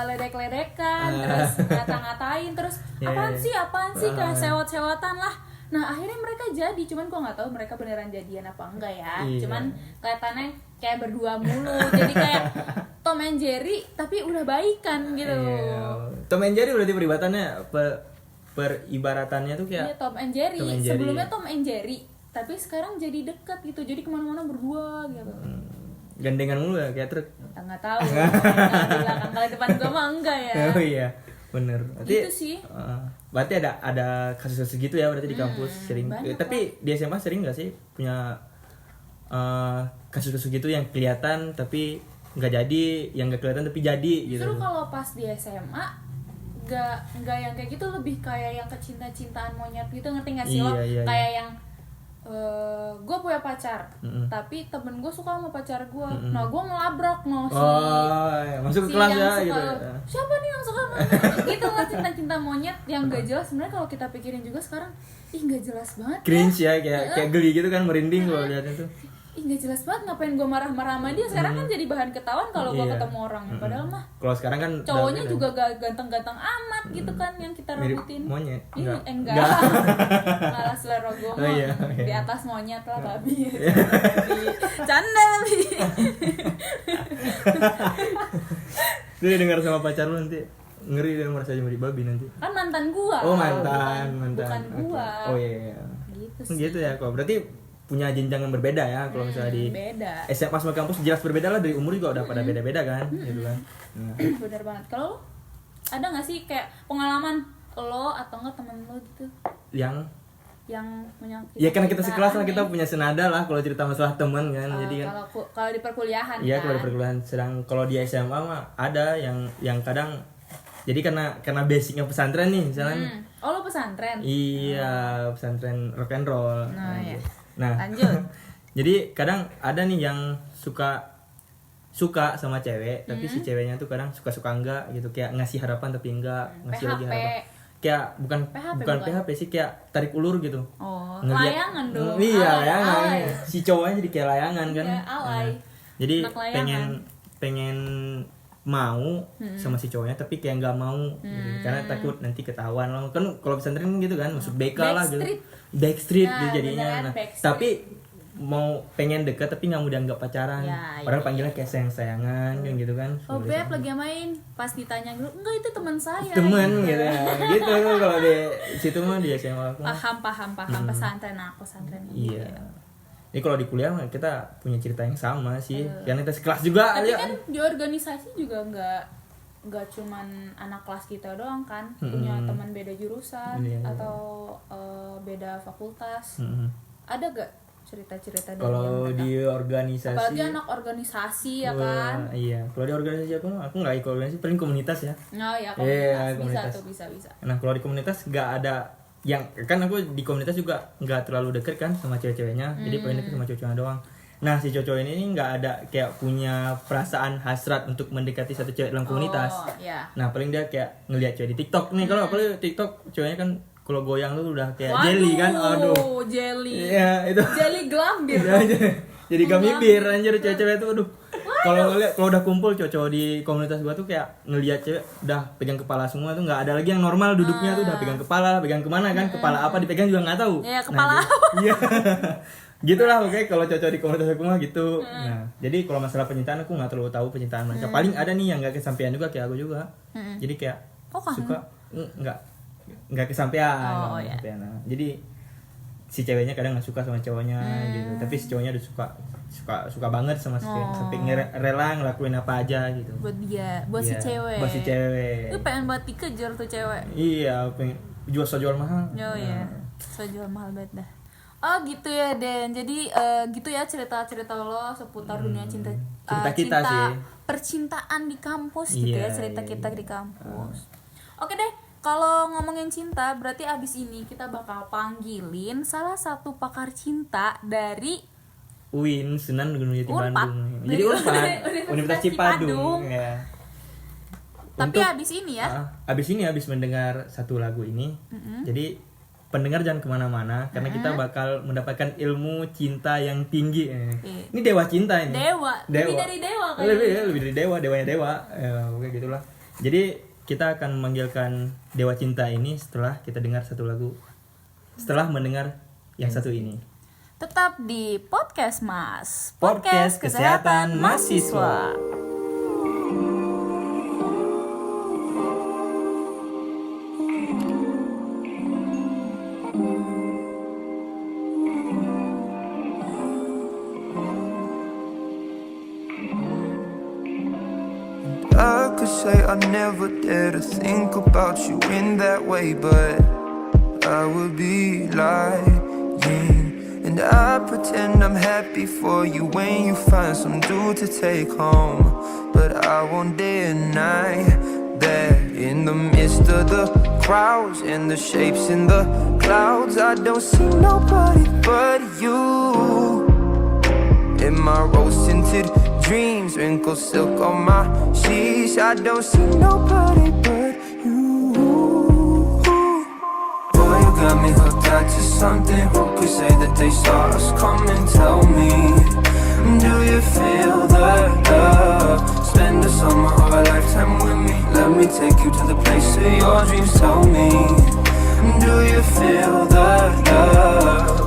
ledek-ledekan, terus ngata-ngatain, terus apaan sih kayak sewot-sewotan lah. Nah akhirnya mereka jadi, cuman gua nggak tahu mereka beneran jadian apa enggak ya. Cuman kelihatannya kayak berdua mulu, jadi kayak Tom and Jerry tapi udah baikan gitu. Tom and Jerry berarti peribaratannya tuh kayak Iya, Tom and Jerry. Sebelumnya Tom and Jerry, tapi sekarang jadi dekat gitu, jadi kemana-mana berdua gitu. Gandengan mulu ya kayak truk. Nggak tahu. Di belakang kali depan gua mah enggak ya. Oh iya, bener. Berarti, Gitu sih. Berarti ada kasus-kasus gitu ya berarti di kampus sering. Tapi di SMA sering nggak sih punya kasus-kasus gitu yang kelihatan tapi nggak jadi, yang nggak kelihatan tapi jadi gitu. Justru kalau pas di SMA nggak yang kayak gitu, lebih kayak yang kecinta-cintaan monyet gitu, ngerti nggak sih lo? Iya. Kayak yang gue punya pacar, tapi temen gue suka sama pacar gue. Nah gue ngelabrak masuk ke kelas ya gitu. Siapa nih yang suka sama gitu lah, cinta-cinta monyet yang gak jelas. Sebenarnya kalau kita pikirin juga sekarang, ih gak jelas banget. Cringe ya, kayak geli gitu kan, merinding kalau lihatnya tuh. Ih gak jelas banget, ngapain gue marah-marah sama dia. Sekarang kan jadi bahan ketahuan kalau gue ketemu orang. Padahal mah kalau sekarang kan cowoknya juga gak ganteng-ganteng amat gitu kan yang kita mirip rebutin. monyet. Enggak. Malah selera gue mah di atas monyet lah, babi. Canda babi. Dia dengar sama pacar lu nanti ngeri, dia merasa jadi babi nanti. Kan mantan gua. Oh mantan. Bukan gua. Oh iya. Gitu sih. Gitu ya kok. Berarti punya jenjang yang berbeda ya kalau misalnya di beda. SMA sama kampus jelas berbeda lah, dari umur juga udah pada beda-beda kan gitu kan. Bener banget. Kalau ada nggak sih kayak pengalaman lo atau enggak temen lo gitu yang menyakiti? ya karena kita sekelas lah, kita punya senada lah kalau cerita masalah teman kan. Jadi kan kalau di perkuliahan iya, kan? kalau di perkuliahan. Sedang kalau di SMA mah ada yang kadang jadi karena basicnya pesantren nih misalnya. Oh lo pesantren? Iya, pesantren rock and roll. Iya. Nah, Lanjut. jadi kadang ada nih yang suka sama cewek, tapi si ceweknya tuh kadang suka enggak gitu, kayak ngasih harapan tapi enggak, ngasih lagi PHP. harapan. Kayak bukan PHP sih, kayak tarik ulur gitu. Oh, Ngeliat- layangan dong. Iya, Alay, layangan. alay. Si cowoknya jadi kayak layangan kan. Iya, alay. Nah, jadi Anak layangan. pengen mau sama si cowoknya tapi kayak nggak mau gitu. Karena takut nanti ketahuan lah. Kan kalau pesantren kan gitu kan, masuk BK lah gitu. Backstreet Nah, gitu jadinya. beneran Nah, backstreet. tapi mau pengen deket tapi nggak mau dianggap pacaran. Ya, Padahal iya, panggilnya kayak sayang-sayangan kan gitu kan. Oh beb lagi main, pas ditanya gitu, enggak itu teman saya. Temen gitu. Gitu kalau di situ mah dia SMA aku. Paham pesantren aku pesantren. Iya. Ini kalau di kuliah mah kita punya cerita yang sama sih. Karena kita sekelas juga. Tapi ya. kan di organisasi juga nggak cuman anak kelas kita doang kan, punya teman beda jurusan Iya. atau beda fakultas. Ada gak cerita-cerita dari Kalau yang di organisasi, apalagi anak organisasi ya kan? Iya, kalau di organisasi aku nggak ikut organisasi, paling komunitas ya. Oh ya Iya, komunitas, komunitas. bisa. Nah kalau di komunitas nggak ada yang kan aku di komunitas juga nggak terlalu deket kan sama cewek-ceweknya, jadi paling deket sama cowok-cowoknya doang. Nah si cowok ini nggak ada kayak punya perasaan hasrat untuk mendekati satu cewek dalam komunitas. Oh, iya. Nah paling dia kayak ngelihat cewek di TikTok nih, kalau apalagi TikTok ceweknya kan kalau goyang tuh udah kayak Waduh, jelly kan, aduh. jelly. Iya itu. Jelly gelambir. Jadi gummy bear anjir cewek-cewek tuh aduh. Kalau ngeliat kalau udah kumpul cowok-cowok di komunitas gua tuh kayak ngelihat cewek udah pegang kepala semua tuh, nggak ada lagi yang normal duduknya tuh udah pegang kepala, pegang kemana kan, kepala apa dipegang juga nggak tahu. Ya, kepala Iya. Gitulah oke kalau cowok di komunitas aku mah gitu. Nah, jadi kalau masalah pencintaan aku nggak terlalu tahu pencintaan mereka. Paling ada nih yang nggak kesampaian juga kayak aku juga. Jadi kayak suka nggak kesampaian. Oh, iya. Nah, jadi si ceweknya kadang nggak suka sama cowoknya gitu, tapi si cowoknya udah suka banget sama si cewek, sampai rela ngelakuin apa aja gitu Buat dia, buat si Iya, cewek. buat si cewek. Lu pengen banget dikejar tuh cewek. Iya, pengen jual mahal. Oh iya, so jual mahal banget dah. Oh gitu ya Den, jadi gitu ya cerita-cerita lo seputar dunia cinta Cerita kita sih. percintaan di kampus gitu ya, Iya, cerita iya, kita di kampus. Oke deh, kalau ngomongin cinta berarti abis ini kita bakal panggilin salah satu pakar cinta dari UIN Sunan Gunung Jati Unpad. Bandung. Jadi Unpad, Universitas Cipadung. Ya. Tapi abis ini ya, Abis mendengar satu lagu ini, jadi pendengar jangan kemana-mana karena kita bakal mendapatkan ilmu cinta yang tinggi. Ini dewa cinta ini. Dewa. Lebih dari dewa kayaknya. Lebih dari dewa, dewanya dewa. Oke gitulah. Jadi kita akan memanggilkan dewa cinta ini setelah kita dengar satu lagu. Setelah mendengar yang satu ini. Tetap di Podcast Mas. Podcast Kesehatan Mahasiswa. I could say I never dare to think about you in that way, but I would be lying. And I pretend I'm happy for you when you find some dude to take home. But I won't deny that in the midst of the crowds and the shapes in the clouds, I don't see nobody but you. In my rose-tinted dreams, wrinkled silk on my sheets, I don't see nobody but you. Boy, you got me hooked on to something. Who could say that they saw us coming? Tell me, do you feel the love? Spend the summer or a lifetime with me. Let me take you to the place of your dreams. Tell me, do you feel the love?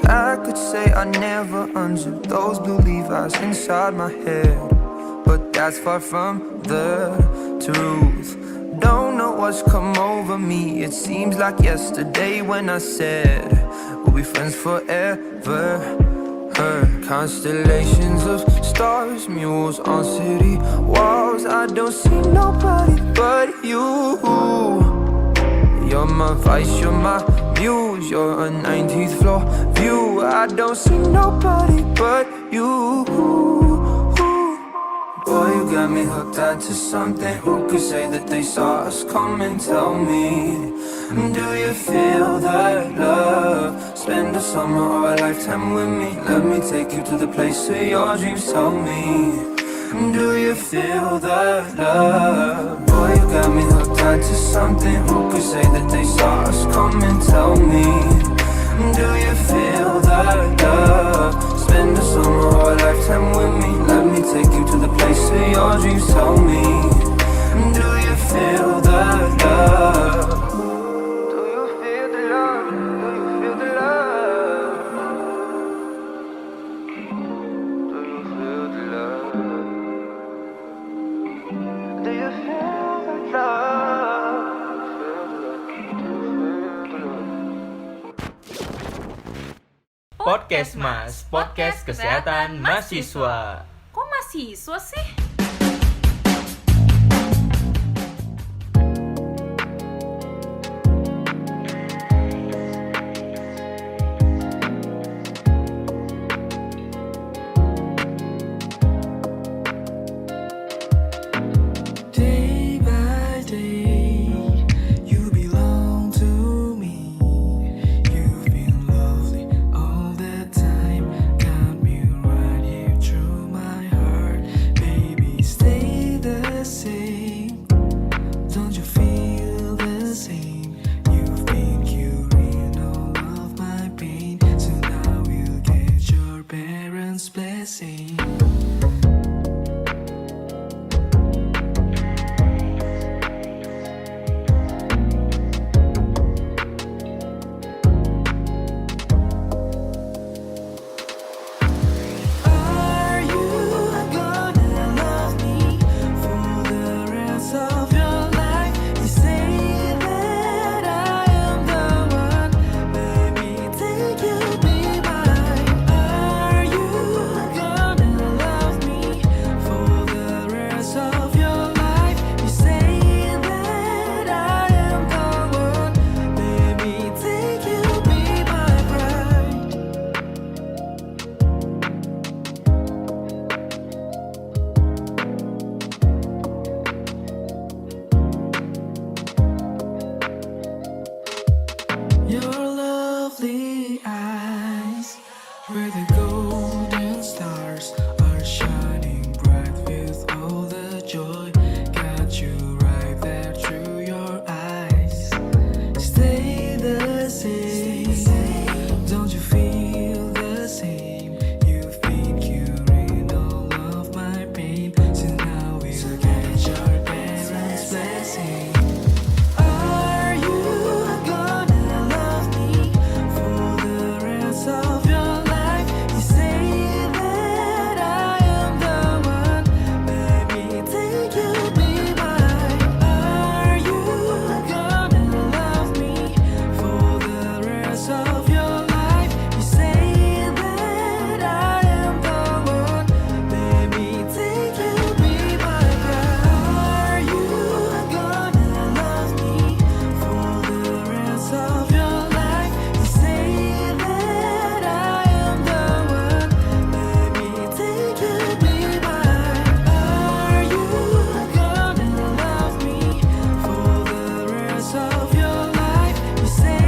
I could say I never unzipped those blue Levi's inside my head, but that's far from the truth. Don't know what's come over me. It seems like yesterday when I said we'll be friends forever. Constellations of stars, mules on city walls. I don't see nobody but you. You're my vice, you're my muse, you're a 19th floor view. I don't see nobody but you. Boy, you got me hooked onto something. Who could say that they saw us coming? Tell me, do you feel that love? Spend a summer or a lifetime with me. Let me take you to the place of your dreams. Tell me, do you feel that love? Boy, you got me hooked onto something. Who could say that they saw us coming? Tell me, do you feel that love? Spend a summer or a lifetime with me. Let me take you to the place of your dreams. Tell me, do you feel that love? Do you feel the love? Do you feel the love? Do you feel the love? Do you feel the love? Podcast Mas, podcast kesehatan mahasiswa. Kok mahasiswa sih? Day by day, you belong to me. You've been lovely all the time. Got me right here through my heart. Baby, stay the same. Don't you feel the same? You've been curing all of my pain. So now we'll get your parents' blessing. Are you gonna love me for the rest of your life? You say that I am the one. Baby, take you be mine. Are you gonna love me for the rest of your life? You say that I am the one. Baby, take you be my bride. Your lovely eyes, where the golden stars are shining bright with all the joy. Got you right there through your eyes. Stay the same. Don't you feel the same? You've been curing all of my pain. So now we'll get your parents' blessing. Are you gonna love me for the rest of your life? You say that I am the one. Baby, take you be mine. Are you gonna love me for the rest of your life? You say that I am the one. Baby, take you be my bride. Are you gonna love me for the rest of your life? You say that I am the one. Baby, take you be mine. Are you gonna love me for the rest of your life? You say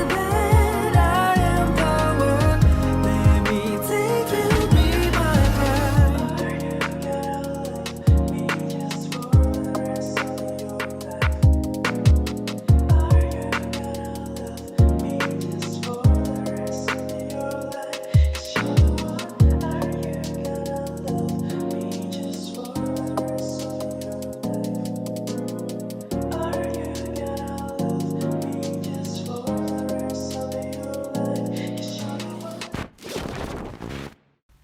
that I am the one. Baby, take you be my bride. Are you gonna love me just for the rest of your life? Are you gonna love me just for the rest of your life? 'Cause you're the one. Are you gonna love me just for the rest of your life? Are you gonna love me just for the rest of your life? 'Cause you're the one.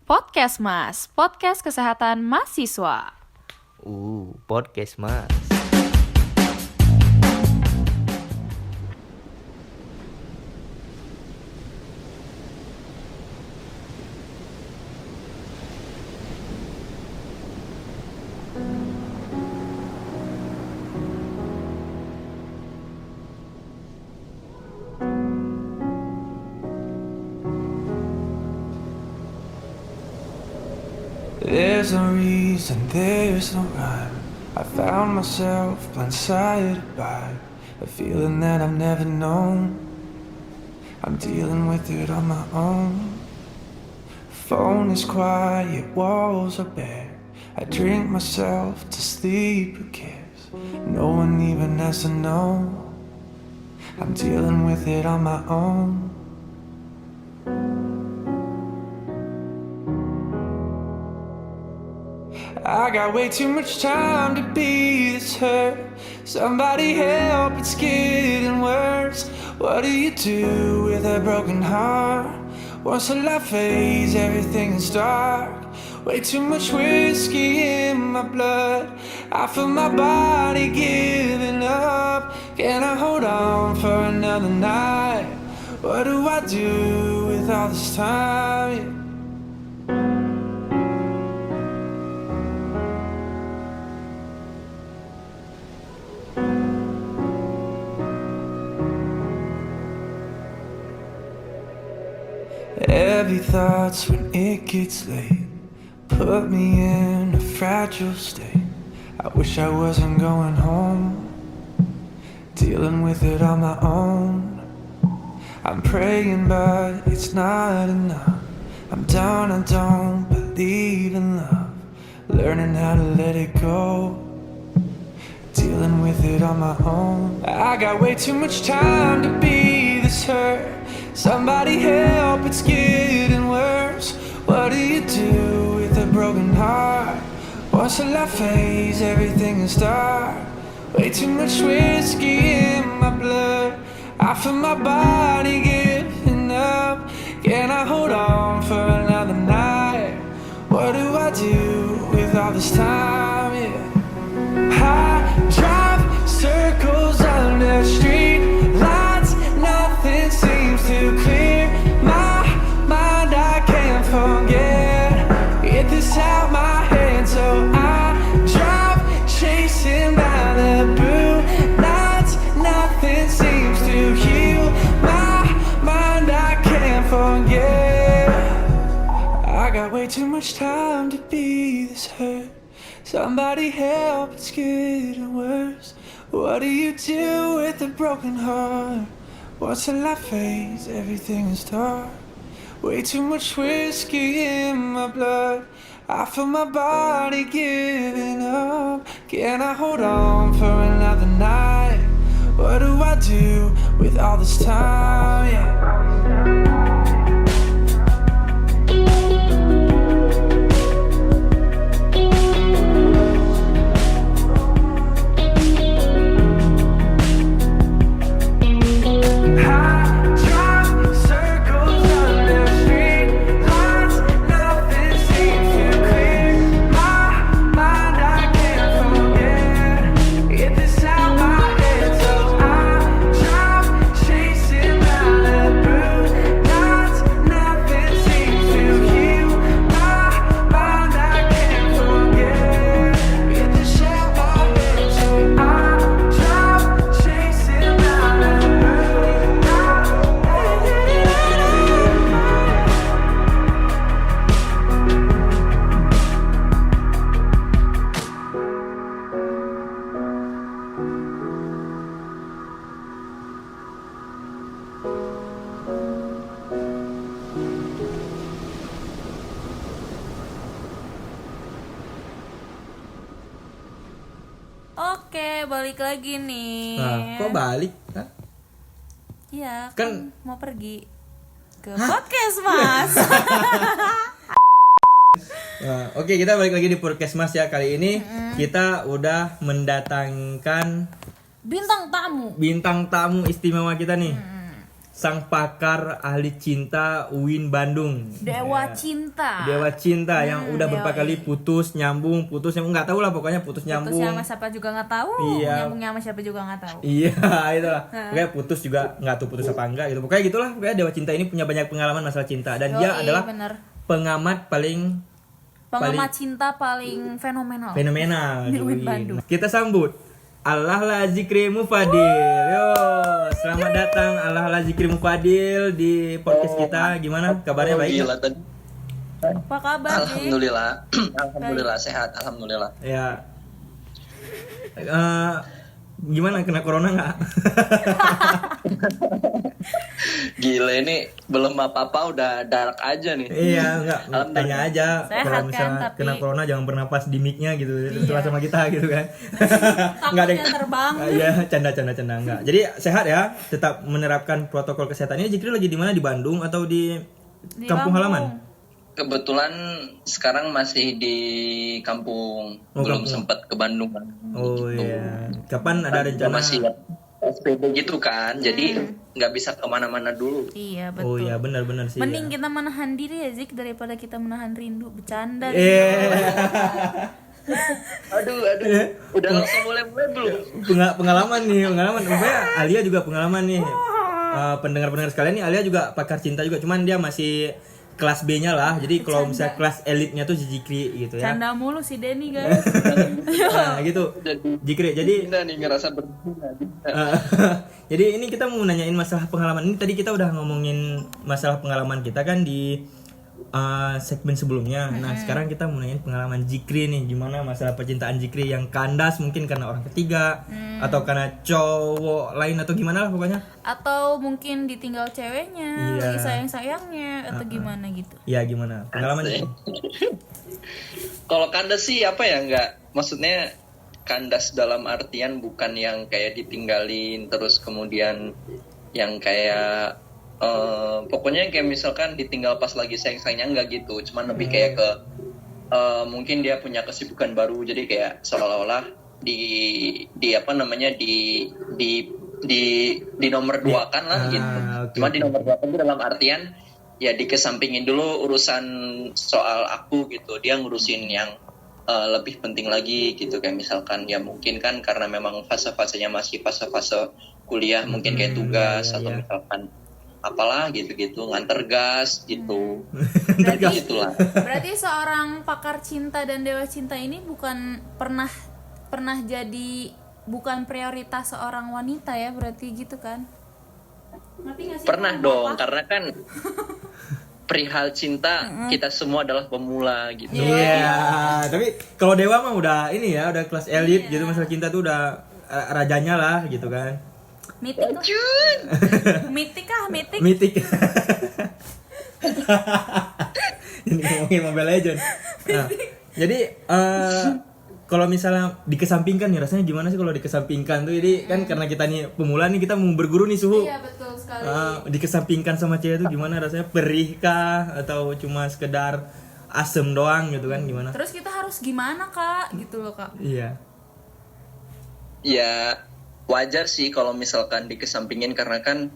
Podcast Mas, podcast kesehatan mahasiswa. Podcast Mas. There's no reason, there's no rhyme. I found myself blindsided by a feeling that I've never known. I'm dealing with it on my own. Phone is quiet, walls are bare. I drink myself to sleep, who cares? No one even has to know. I'm dealing with it on my own. I got way too much time to be this hurt. Somebody help, it's getting worse. What do you do with a broken heart? Once the light fades, everything is dark. Way too much whiskey in my blood. I feel my body giving up. Can I hold on for another night? What do I do with all this time? Heavy thoughts when it gets late put me in a fragile state. I wish I wasn't going home, dealing with it on my own. I'm praying but it's not enough. I'm down, I don't believe in love. Learning how to let it go, dealing with it on my own. I got way too much time to be this hurt. Somebody help, it's getting worse. What do you do with a broken heart? Once the light fades, everything is dark. Way too much whiskey in my blood. I feel my body giving up. Can I hold on for another night? What do I do with all this time? Yeah. I drive circles under street lights. Nothing seems to clear my mind. I can't forget. Get this out my head, so I drive chasing Malibu nights. Nothing seems to heal my mind. I can't forget. I got way too much time to be this hurt. Somebody help, it's getting worse. What do you do with a broken heart? Once the light fades, everything is dark. Way too much whiskey in my blood. I feel my body giving up. Can I hold on for another night? What do I do with all this time? Yeah. Oke, balik lagi nih. Nah, kok balik? Hah? Iya, Kan- mau pergi ke podcast, Mas. Nah, oke, kita balik lagi di podcast Mas ya. Kali ini kita udah mendatangkan Bintang tamu istimewa kita nih. Sang pakar ahli cinta UIN Bandung. Dewa Ya. Cinta. Dewa cinta yang udah Dewa berapa kali putus nyambung nggak tahu lah, pokoknya putus nyambung. Putus sama siapa juga nggak tahu. Iya. Nyambungnya sama siapa juga nggak tahu. Iya, itulah. Pokoknya putus juga nggak tahu putus apa enggak gitu. Pokoknya gitulah. Pokoknya Dewa Cinta ini punya banyak pengalaman masalah cinta dan dia Yoi, adalah bener. pengamat paling Pengamat cinta paling fenomenal. fenomenal Di UIN UIN. Bandung. Kita sambut Allah la Zikrimu Fadil. Yo, selamat datang Allah la Zikrimu Fadil di podcast kita. Gimana kabarnya, baik? Apa kabar, Zik? Alhamdulillah. Alhamdulillah sehat, alhamdulillah. Ya. Gimana, kena corona nggak? Gila ini belum apa-apa udah dark aja nih. Iya, enggak. Tanya aja Sehat kalau kan, misalnya tapi- kena corona jangan bernapas di mic-nya gitu. Iya. Setelah sama kita gitu kan. Takutnya terbang. Iya, canda enggak. Jadi sehat ya, tetap menerapkan protokol kesehatan. Ini Jikri lagi di mana? Di Bandung atau di kampung halaman? Kebetulan sekarang masih di kampung, Oh, belum kampung. sempat ke Bandung. Oh iya. Kapan ada Kan rencana? masih SPB gitu kan, jadi nggak bisa kemana-mana dulu. Iya, Oh betul. iya, benar sih. Mending ya. kita menahan diri ya, Zik, daripada kita menahan rindu. Bercanda. Aduh, udah langsung mulai belum? Pengalaman. Supaya Alia juga pengalaman nih. Pendengar-pendengar sekalian nih, Alia juga pakar cinta juga, cuman dia masih kelas B-nya lah. Jadi kalau misalnya kelas elitnya tuh Jikri gitu ya. Canda mulu si Denny, guys. Nah, gitu. Jikri. Jadi Kita nih ngerasa berguna. jadi ini kita mau nanyain masalah pengalaman. Ini tadi kita udah ngomongin masalah pengalaman kita kan di segmen sebelumnya. Nah, sekarang kita mau nanyain pengalaman Jikri nih, gimana masalah percintaan Jikri yang kandas mungkin karena orang ketiga atau karena cowok lain atau gimana lah pokoknya. Atau mungkin ditinggal ceweknya, Iya. lagi sayang-sayangnya atau gimana gitu. Ya gimana? Pengalaman Asik. Kalau kandas sih apa ya, nggak, maksudnya kandas dalam artian bukan yang kayak ditinggalin terus kemudian yang kayak pokoknya kayak misalkan ditinggal pas lagi sayang-sayangnya, enggak gitu, cuman lebih kayak ke mungkin dia punya kesibukan baru, jadi kayak seolah-olah di apa namanya di nomor dua kan lah gitu. oke, Cuma di nomor dua kan itu dalam artian ya dikesampingin dulu urusan soal aku gitu, dia ngurusin yang lebih penting lagi gitu, kayak misalkan ya mungkin kan karena memang fase-fasenya masih fase-fase kuliah, mungkin kayak tugas atau misalkan apalah gitu-gitu, nganter gas gitu. Berarti Gitulah. Berarti seorang pakar cinta dan dewa cinta ini bukan pernah jadi bukan prioritas seorang wanita ya, berarti gitu kan? Ngerti nggak sih? Pernah Kamu dong, apa? karena kan perihal cinta kita semua adalah pemula gitu. Iya, tapi kalau Dewa mah udah ini ya, udah kelas elit gitu, masalah cinta tuh udah rajanya lah gitu kan. Mitik lah. Mitik. Mitik. Ini ngomongin Mobile Legends. Nah, jadi kalau misalnya dikesampingkan nih, rasanya gimana sih kalau dikesampingkan tuh? Jadi kan karena kita nih pemula nih, kita mau berguru nih suhu. Iya, betul sekali. Dikesampingkan sama cewek tuh gimana rasanya? Perih kah atau cuma sekedar asem doang gitu kan, gimana? Terus kita harus gimana, Kak? Gitu loh, Kak. Iya. Ya wajar sih kalau misalkan dikesampingin, karena kan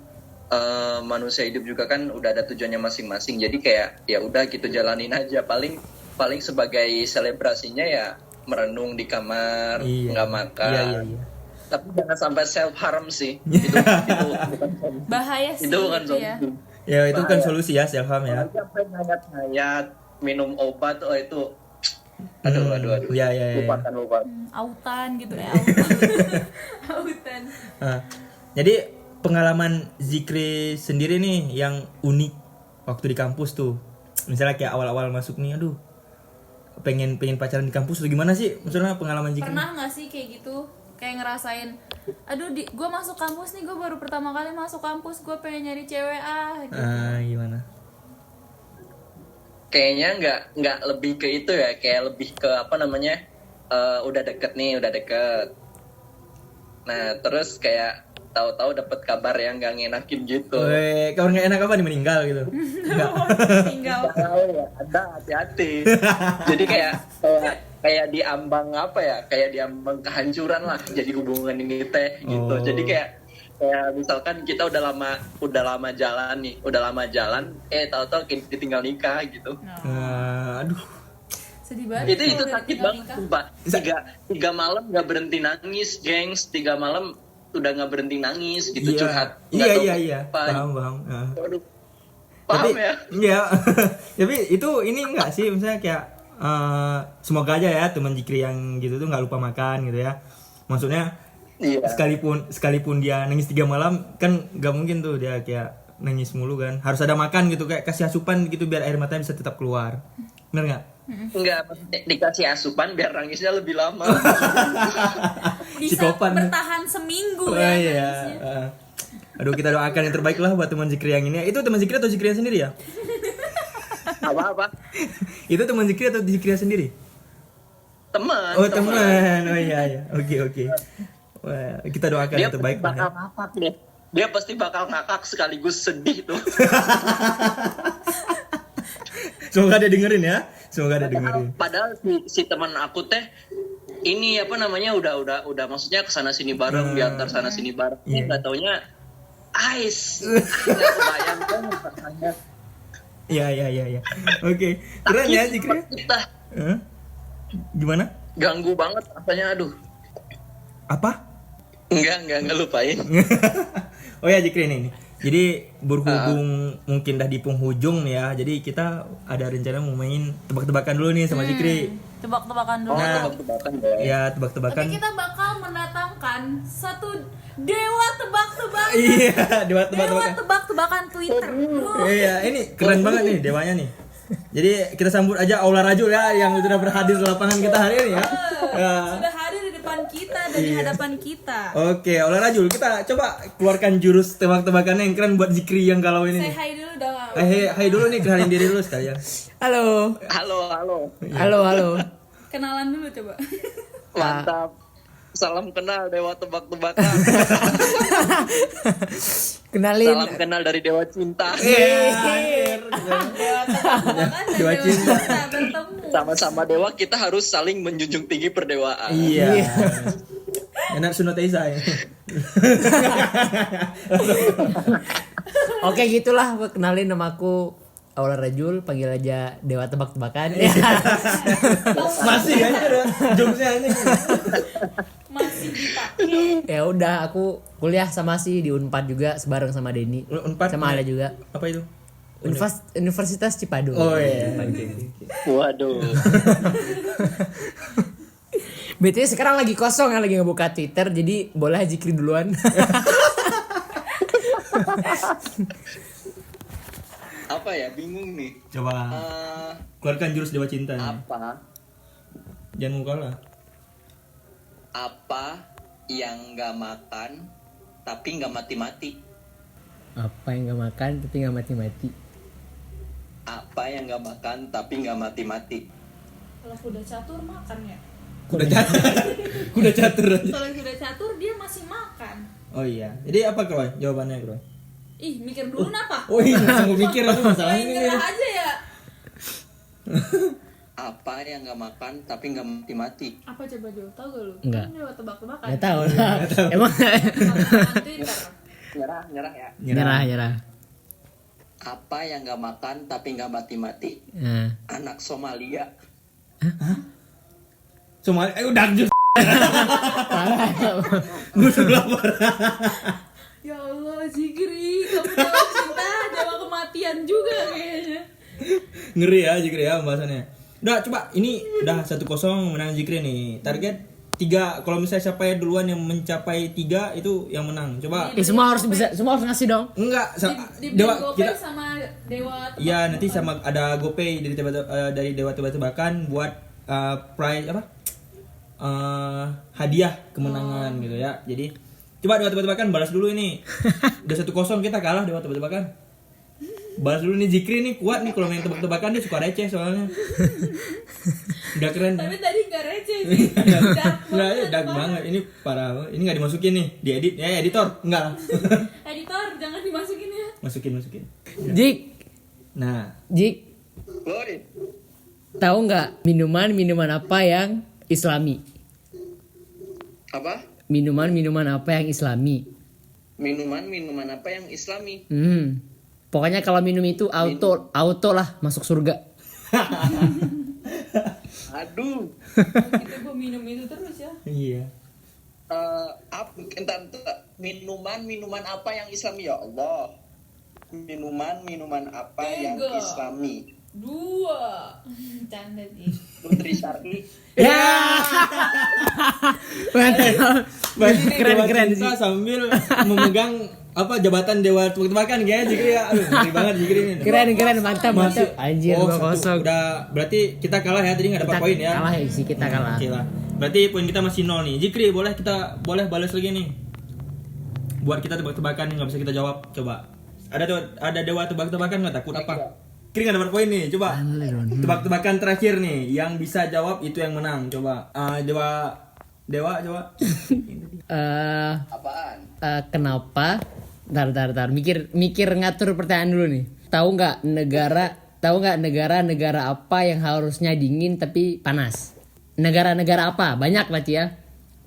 manusia hidup juga kan udah ada tujuannya masing-masing, jadi kayak ya udah gitu, jalanin aja. Paling sebagai selebrasinya ya merenung di kamar, nggak makan. Iya. Tapi jangan sampai self harm sih. Itu bukan Bahaya sih itu bukan itu ya. solusi. Ya itu kan solusi ya, self harm ya. Sampai ngayat-ngayat minum obat, itu aduh. Iya. Lupakan. Autan gitu ya, autan. Jadi pengalaman Zikri sendiri nih yang unik waktu di kampus tuh, misalnya kayak awal-awal masuk nih, aduh pengen pacaran di kampus tuh gimana sih? Maksudnya pengalaman Zikri? Pernah nggak sih kayak gitu, kayak ngerasain, aduh gue masuk kampus nih, gue baru pertama kali masuk kampus, gue pengen nyari cewek gitu. Gimana? Kayaknya nggak lebih ke itu ya, kayak lebih ke apa namanya, udah deket. Nah terus kayak tahu-tahu dapat kabar yang nggak ngenakin gitu. Kabar nggak enak apa nih, meninggal gitu? Enggak. Tinggal. Tahu ya, ada hati-hati. Jadi kayak diambang apa ya, kayak diambang kehancuran lah. Jadi hubungan ini teh gitu. Jadi kayak misalkan kita udah lama jalan, tahu-tahu ditinggal nikah gitu. Aduh. Sedih banget. Itu sakit banget, sumpah. 3 malam nggak berhenti nangis, gengs. 3 malam udah nggak berhenti nangis gitu, curhat. Iya. Paham. Waduh. Tapi, Paham ya? Iya. Tapi itu ini enggak sih, misalnya kayak semoga aja ya teman Jikri yang gitu tuh nggak lupa makan gitu ya. Maksudnya Iya. sekalipun dia nangis 3 malam kan nggak mungkin tuh dia kayak nangis mulu kan. Harus ada makan gitu, kayak kasih asupan gitu biar air matanya bisa tetap keluar. Bener nggak? Enggak, dikasih asupan biar nangisnya lebih lama. Bisa Psikopan. bertahan seminggu Oh, ya iya. nangisnya. Aduh, kita doakan yang terbaik lah buat teman Zikri yang ini. Itu teman Zikri atau Zikri sendiri ya? Apa-apa? Itu teman Zikri atau Zikri sendiri? Teman. Oh, teman. Oh iya. Oke. Wah, kita doakan Dia yang terbaik lah ya. bakal ngakak deh. Dia pasti bakal ngakak sekaligus sedih tuh. Semoga dia dengerin ya. Semoga dia dengerin. Padahal si teman aku teh ini apa namanya udah maksudnya kesana sini bareng, diantar sana sini bareng. Iya. Nggak taunya ice. Nggak kebayang kan rasanya. Iya. Oke. Keren ya Zikri. Kita Hah? Gimana? ganggu banget rasanya, aduh. Apa? Enggak lupain. Oh ya Zikri ini. Jadi berhubung mungkin dah di penghujung nih ya. Jadi kita ada rencana mau main tebak-tebakan dulu nih sama Zikri. Tebak-tebakan dulu. Nah, Tebak-tebakan deh. ya tebak-tebakan. Tapi kita bakal mendatangkan satu dewa tebak-tebakan. Iya, dewa Dewa tebak-tebakan. tebak-tebakan Twitter. Iya, ini keren banget nih dewanya nih. Jadi kita sambut aja Aula Rajul ya yang sudah berhadir di lapangan kita hari ini ya. Ya. Sudah hadir di depan kita dan di hadapan kita. Oke, Aula Rajul, kita coba keluarkan jurus tebak-tebakannya yang keren buat Zikri yang kalau ini. Say nih. hi dulu dong. Hai dulu nih, kenalin diri dulu sekalian. Halo. Halo. Kenalan dulu coba. Mantap. Salam kenal Dewa Tebak-Tebakan. Kenalin. Salam kenal dari Dewa Cinta. Dewa tebak-tebakan dan Dewa dewa cinta. cinta bertemu. Sama-sama dewa kita harus saling menjunjung tinggi perdewaan. Iya. Enak sunataiza ya. Oke gitulah, kenalin namaku Aula Rajul, panggil aja Dewa Tebak-Tebakan. Masih ya ada jokesnya ini. Masih dipakai. Ya udah, aku kuliah sama si di Unpad juga sebareng sama Denny. Unpad Sama Ale juga. Apa itu? Universitas Cipadu. Oh iya. Waduh. BTW sekarang lagi kosong, lagi ngebuka Twitter, jadi boleh Zikri duluan. Apa ya? Bingung nih. Coba keluarkan jurus Dewa Cinta. Apa? Jangan muka lah. Apa yang nggak makan tapi nggak mati-mati? Apa yang gak makan tapi gak mati-mati? Apa yang nggak makan tapi nggak mati-mati? Kalau kuda catur makan ya. Kuda catur aja. Kalau kuda catur dia masih makan. Oh iya. Jadi apa Kroy? Jawabannya Kroy? Ih, mikir dulu napa? Oh iya, langsung mikir itu masalahnya ini. Nyerah aja ya. Apa yang nggak makan tapi nggak mati-mati? Apa coba Jo? Tahu gak lu? Enggak. Kan dewa tebak-tebakan. Gak tahu lah. Emang Tebak-tebakan Twitter. Nyerah ya. nyerah. Apa yang nggak makan tapi nggak mati-mati? Nah. Anak Somalia. Somalia, udah jurus. Musuh lapar. Ya Allah, Zikri, kamu dewa cinta, dewa kematian juga kayaknya. Ngeri ya Zikri ya pembahasannya. Udah coba ini udah 1-0 menang Zikri nih. Target 3, kalau misalnya siapa yang duluan yang mencapai 3 itu yang menang. Coba. Semua harus ngasih dong. Enggak, Di Dewa GoPay kita. sama dewa tebak-tebakan. Iya, nanti sama ada GoPay dari Dewa Tebak-Tebakan buat prize apa? Hadiah kemenangan gitu ya. Jadi coba Dewa Tebak-Tebakan balas dulu ini. Udah 1-0 kita kalah Dewa Tebak-Tebakan. Balas dulu nih Zikri nih kuat nih kalau main tebak-tebakan dia suka receh soalnya. Udah keren. Tapi tadi gak receh sih. Enggak, dark banget. Ini parah banget. Ini enggak dimasukin nih, diedit. Ya editor, enggak lah. Editor, jangan dimasukin ya. Masukin. Jik, Nah, Woi. tahu nggak minuman apa yang Islami? Apa? Minuman apa yang Islami? Minuman apa yang Islami? Pokoknya kalau minum itu auto lah masuk surga. Aduh. Kita gue minum itu terus ya. iya. Minuman apa yang Islami ya Allah? Minuman apa yang Tiga. Islami? 2. Canda sih. Nutrisari. Berarti Keren Dewa keren Cinta sih. sambil memegang jabatan dewa tebak-tebakan kayaknya Jikri ya. Aduh, ngeri banget Jikri ini. Keren mantap. Anjir, Oh, 2-0. udah berarti kita kalah ya, tadi enggak dapat poin ya. Kalah sih, kita kalah. Oke lah. Berarti poin kita masih 0 nih. Jikri, boleh balas lagi nih. Buat kita tebak-tebakan yang enggak bisa kita jawab. Coba. Ada dewa tebak-tebakan enggak, takut apa? Jikri enggak dapat poin nih. Coba. Tebak-tebakan terakhir nih, yang bisa jawab itu yang menang. Coba. Dewa coba. Apaan? Kenapa? Tar. Mikir ngatur pertanyaan dulu nih. Tahu nggak negara apa yang harusnya dingin tapi panas? Negara-negara apa? Banyak berarti ya.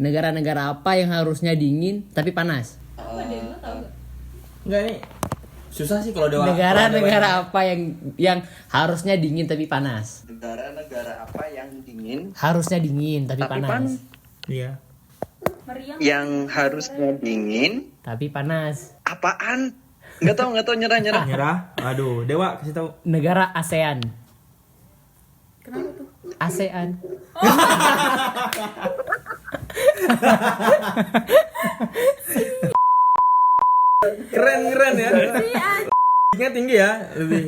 Negara-negara apa yang harusnya dingin tapi panas? Apa deh, lu tahu gak? Enggak nih. Susah sih kalau dewa. Negara-negara apa yang harusnya dingin tapi panas? Negara-negara apa yang dingin? Harusnya dingin tapi panas. Iya. Meriam. Yang harusnya dingin Tapi panas. apaan? Nggak tahu nyerah. Nyerah. Aduh, Dewa kasih tahu. Negara ASEAN. Kenapa tuh? ASEAN. Keren ya. Tingginya tinggi ya, lebih.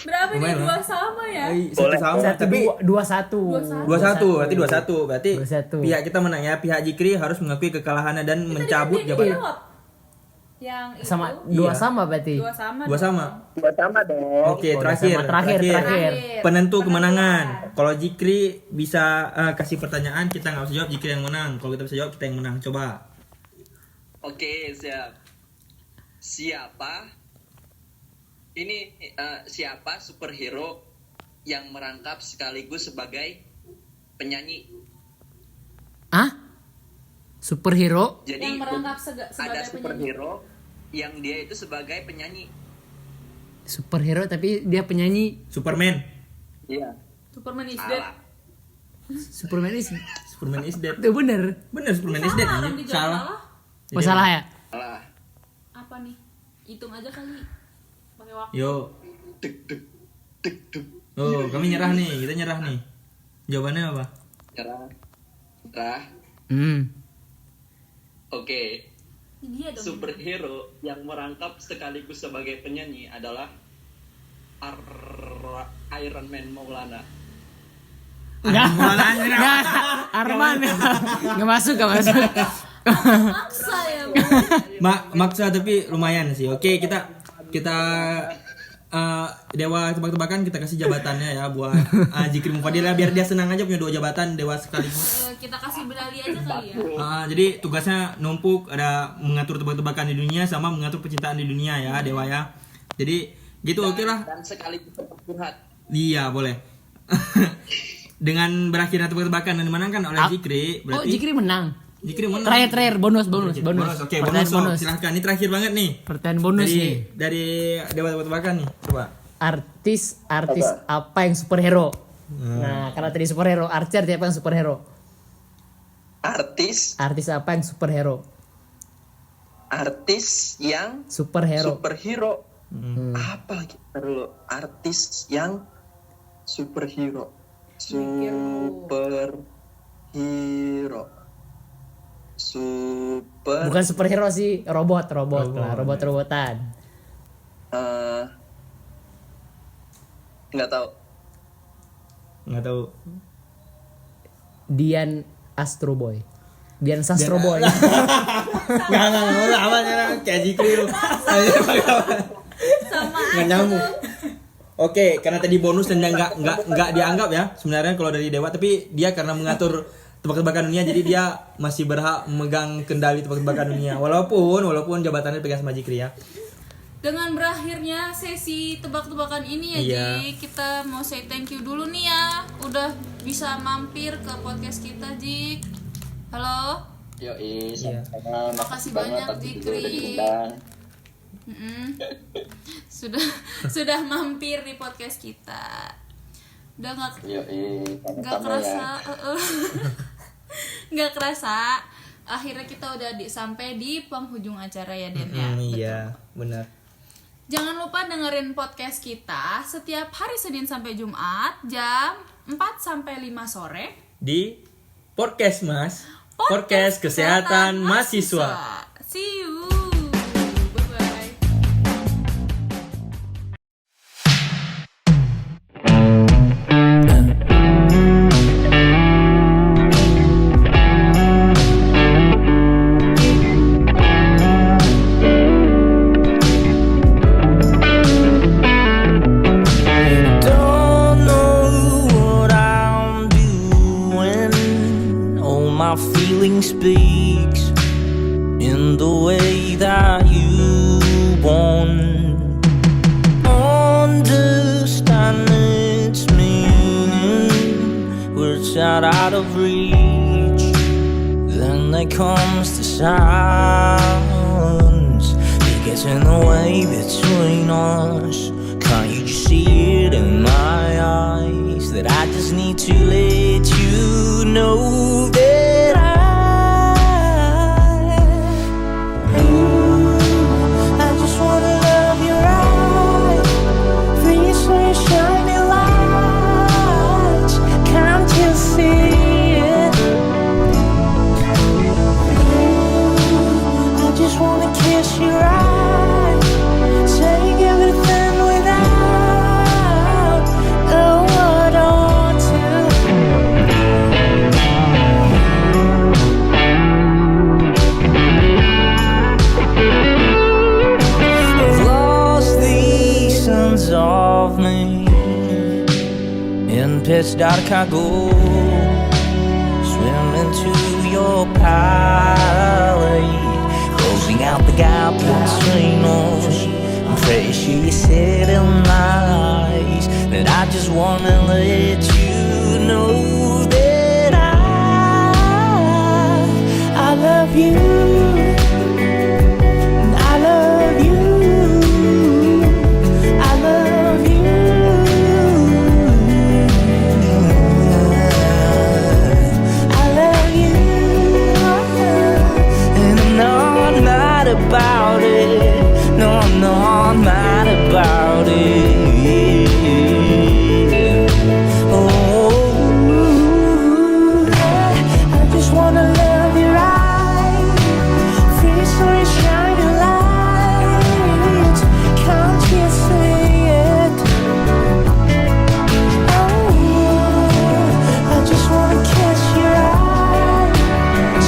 Berapa nih? Lumayan 2 sama ya? Satu sama, tapi 21. 21, berarti 21. Berarti 21. pihak kita menang ya. Pihak Jikri harus mengakui kekalahannya dan mencabut jabatan. Yang itu Sama Iya. 2 sama berarti. 2 sama. Dua sama. Buat sama dong. Oke, Oh, terakhir. terakhir. Penentu kemenangan. Kalau Jikri bisa kasih pertanyaan, kita nggak bisa jawab, Jikri yang menang. Kalau kita bisa jawab, kita yang menang. Coba. Oke, siap. Siapa superhero yang merangkap sekaligus sebagai penyanyi? Superhero? Jadi Yang merangkap ada sebagai superhero yang dia itu sebagai penyanyi. Superhero tapi dia penyanyi. Superman. Iya. Superman is dead. Salah. Superman is dead. Itu bener. Bener, Superman is dead Salah, anjing. dijawab Salah. Oh, salah ya? Salah. Apa nih? Hitung aja kali. Pakai waktu. Yo. Oh, kami nyerah nih. Kita nyerah nih. Jawabannya apa? Cerah. Oke. Dia dong. Superhero yang merangkap sekaligus sebagai penyanyi adalah Iron Man Maulana. Enggak. Arman. Enggak masuk. Maksa ya, Bu. Maksa tapi lumayan sih. Oke, kita Dewa tebak-tebakan kita kasih jabatannya ya buat Jikri Mufadil ya, biar dia senang aja punya 2 jabatan Dewa sekaligus. Kita kasih beralih aja kali ya. Jadi tugasnya numpuk, ada mengatur tebak-tebakan di dunia sama mengatur percintaan di dunia ya Dewa ya. Jadi gitu oke lah. Dan sekaligus curhat. Iya boleh. Dengan berakhirnya tebak-tebakan dan dimenangkan oleh Jikri, berarti Jikri menang. Jikri menang. Terakhir bonus. Oke, bonus. Silahkan, ini terakhir banget nih. Pertanyaan bonus nih. Dari Dewa tebak-tebakan nih, coba. Artis apa yang superhero? Nah, karena tadi superhero, artis apa yang superhero? Artis apa yang superhero? Artis yang superhero. Apa lagi? Dulu. Artis yang superhero. Bukan superhero sih, robot-robotan. Nggak tahu. Dian Astro Boy. Dian Sastro Boy. Nggak aman kayak Jikri lu. Sama Nggak nyambung. Oke, karena tadi bonus dan nggak dianggap ya sebenarnya kalau dari Dewa, tapi dia karena mengatur tebak-tebakan dunia jadi dia masih berhak memegang kendali tebak-tebakan dunia walaupun jabatannya dipegang sama Jikri ya. Dengan berakhirnya sesi tebak-tebakan ini ya, Iya. Jik, kita mau say thank you dulu nih ya, udah bisa mampir ke podcast kita, Jik. Halo. Yoi, Terima kasih banyak, Jikri. Sudah mampir di podcast kita. Udah nggak kerasa, nggak kerasa. Akhirnya kita udah sampai di penghujung acara ya, Den ya. Iya, benar. Jangan lupa dengerin podcast kita setiap hari Senin sampai Jumat jam 4 sampai 5 sore di Podcast Mas. Podcast Kesehatan Mahasiswa. See you. Bye bye. my feeling speaks in the way that you won't understand its meaning. Words are out of reach. Then there comes the silence. It gets in the way between us. Can't you just see it in my eyes? That I just need to let you know that I just wanna love you right. These so shiny lights, can't you see it? I just wanna kiss you right, saying everything without a word or two. I've lost the sense of me. In pitch dark I go, swim into your palette, closing out the gap between us. I'm pretty sure you said in my eyes that I just wanna let you know that I love you. And I love you. I love you. I love you. And I'm not mad about it. No, I'm not mad about it. Oh, I just wanna love you right. Free so shiny lights, can't you see it? Oh, I just wanna kiss you right,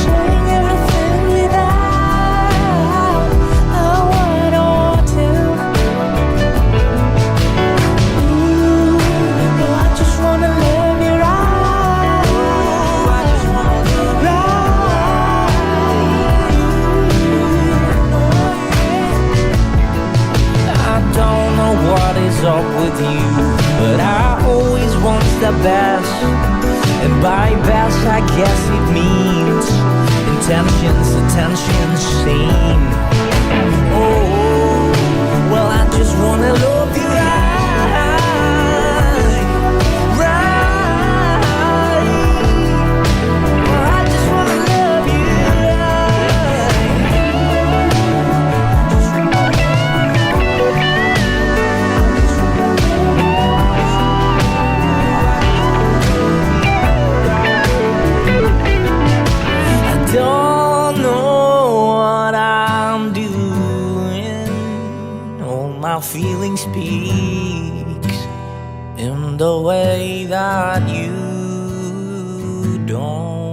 saying everything without a word or two. Ooh, no, I just wanna love you right. I just wanna love you right. I don't know what is up with you, but I always want the best. And by best I guess it means intentions, attention, seen. Oh, well I just wanna love you right, right. Well I just wanna love you I don't know what I'm doing. All my feeling speaks in the way that you don't.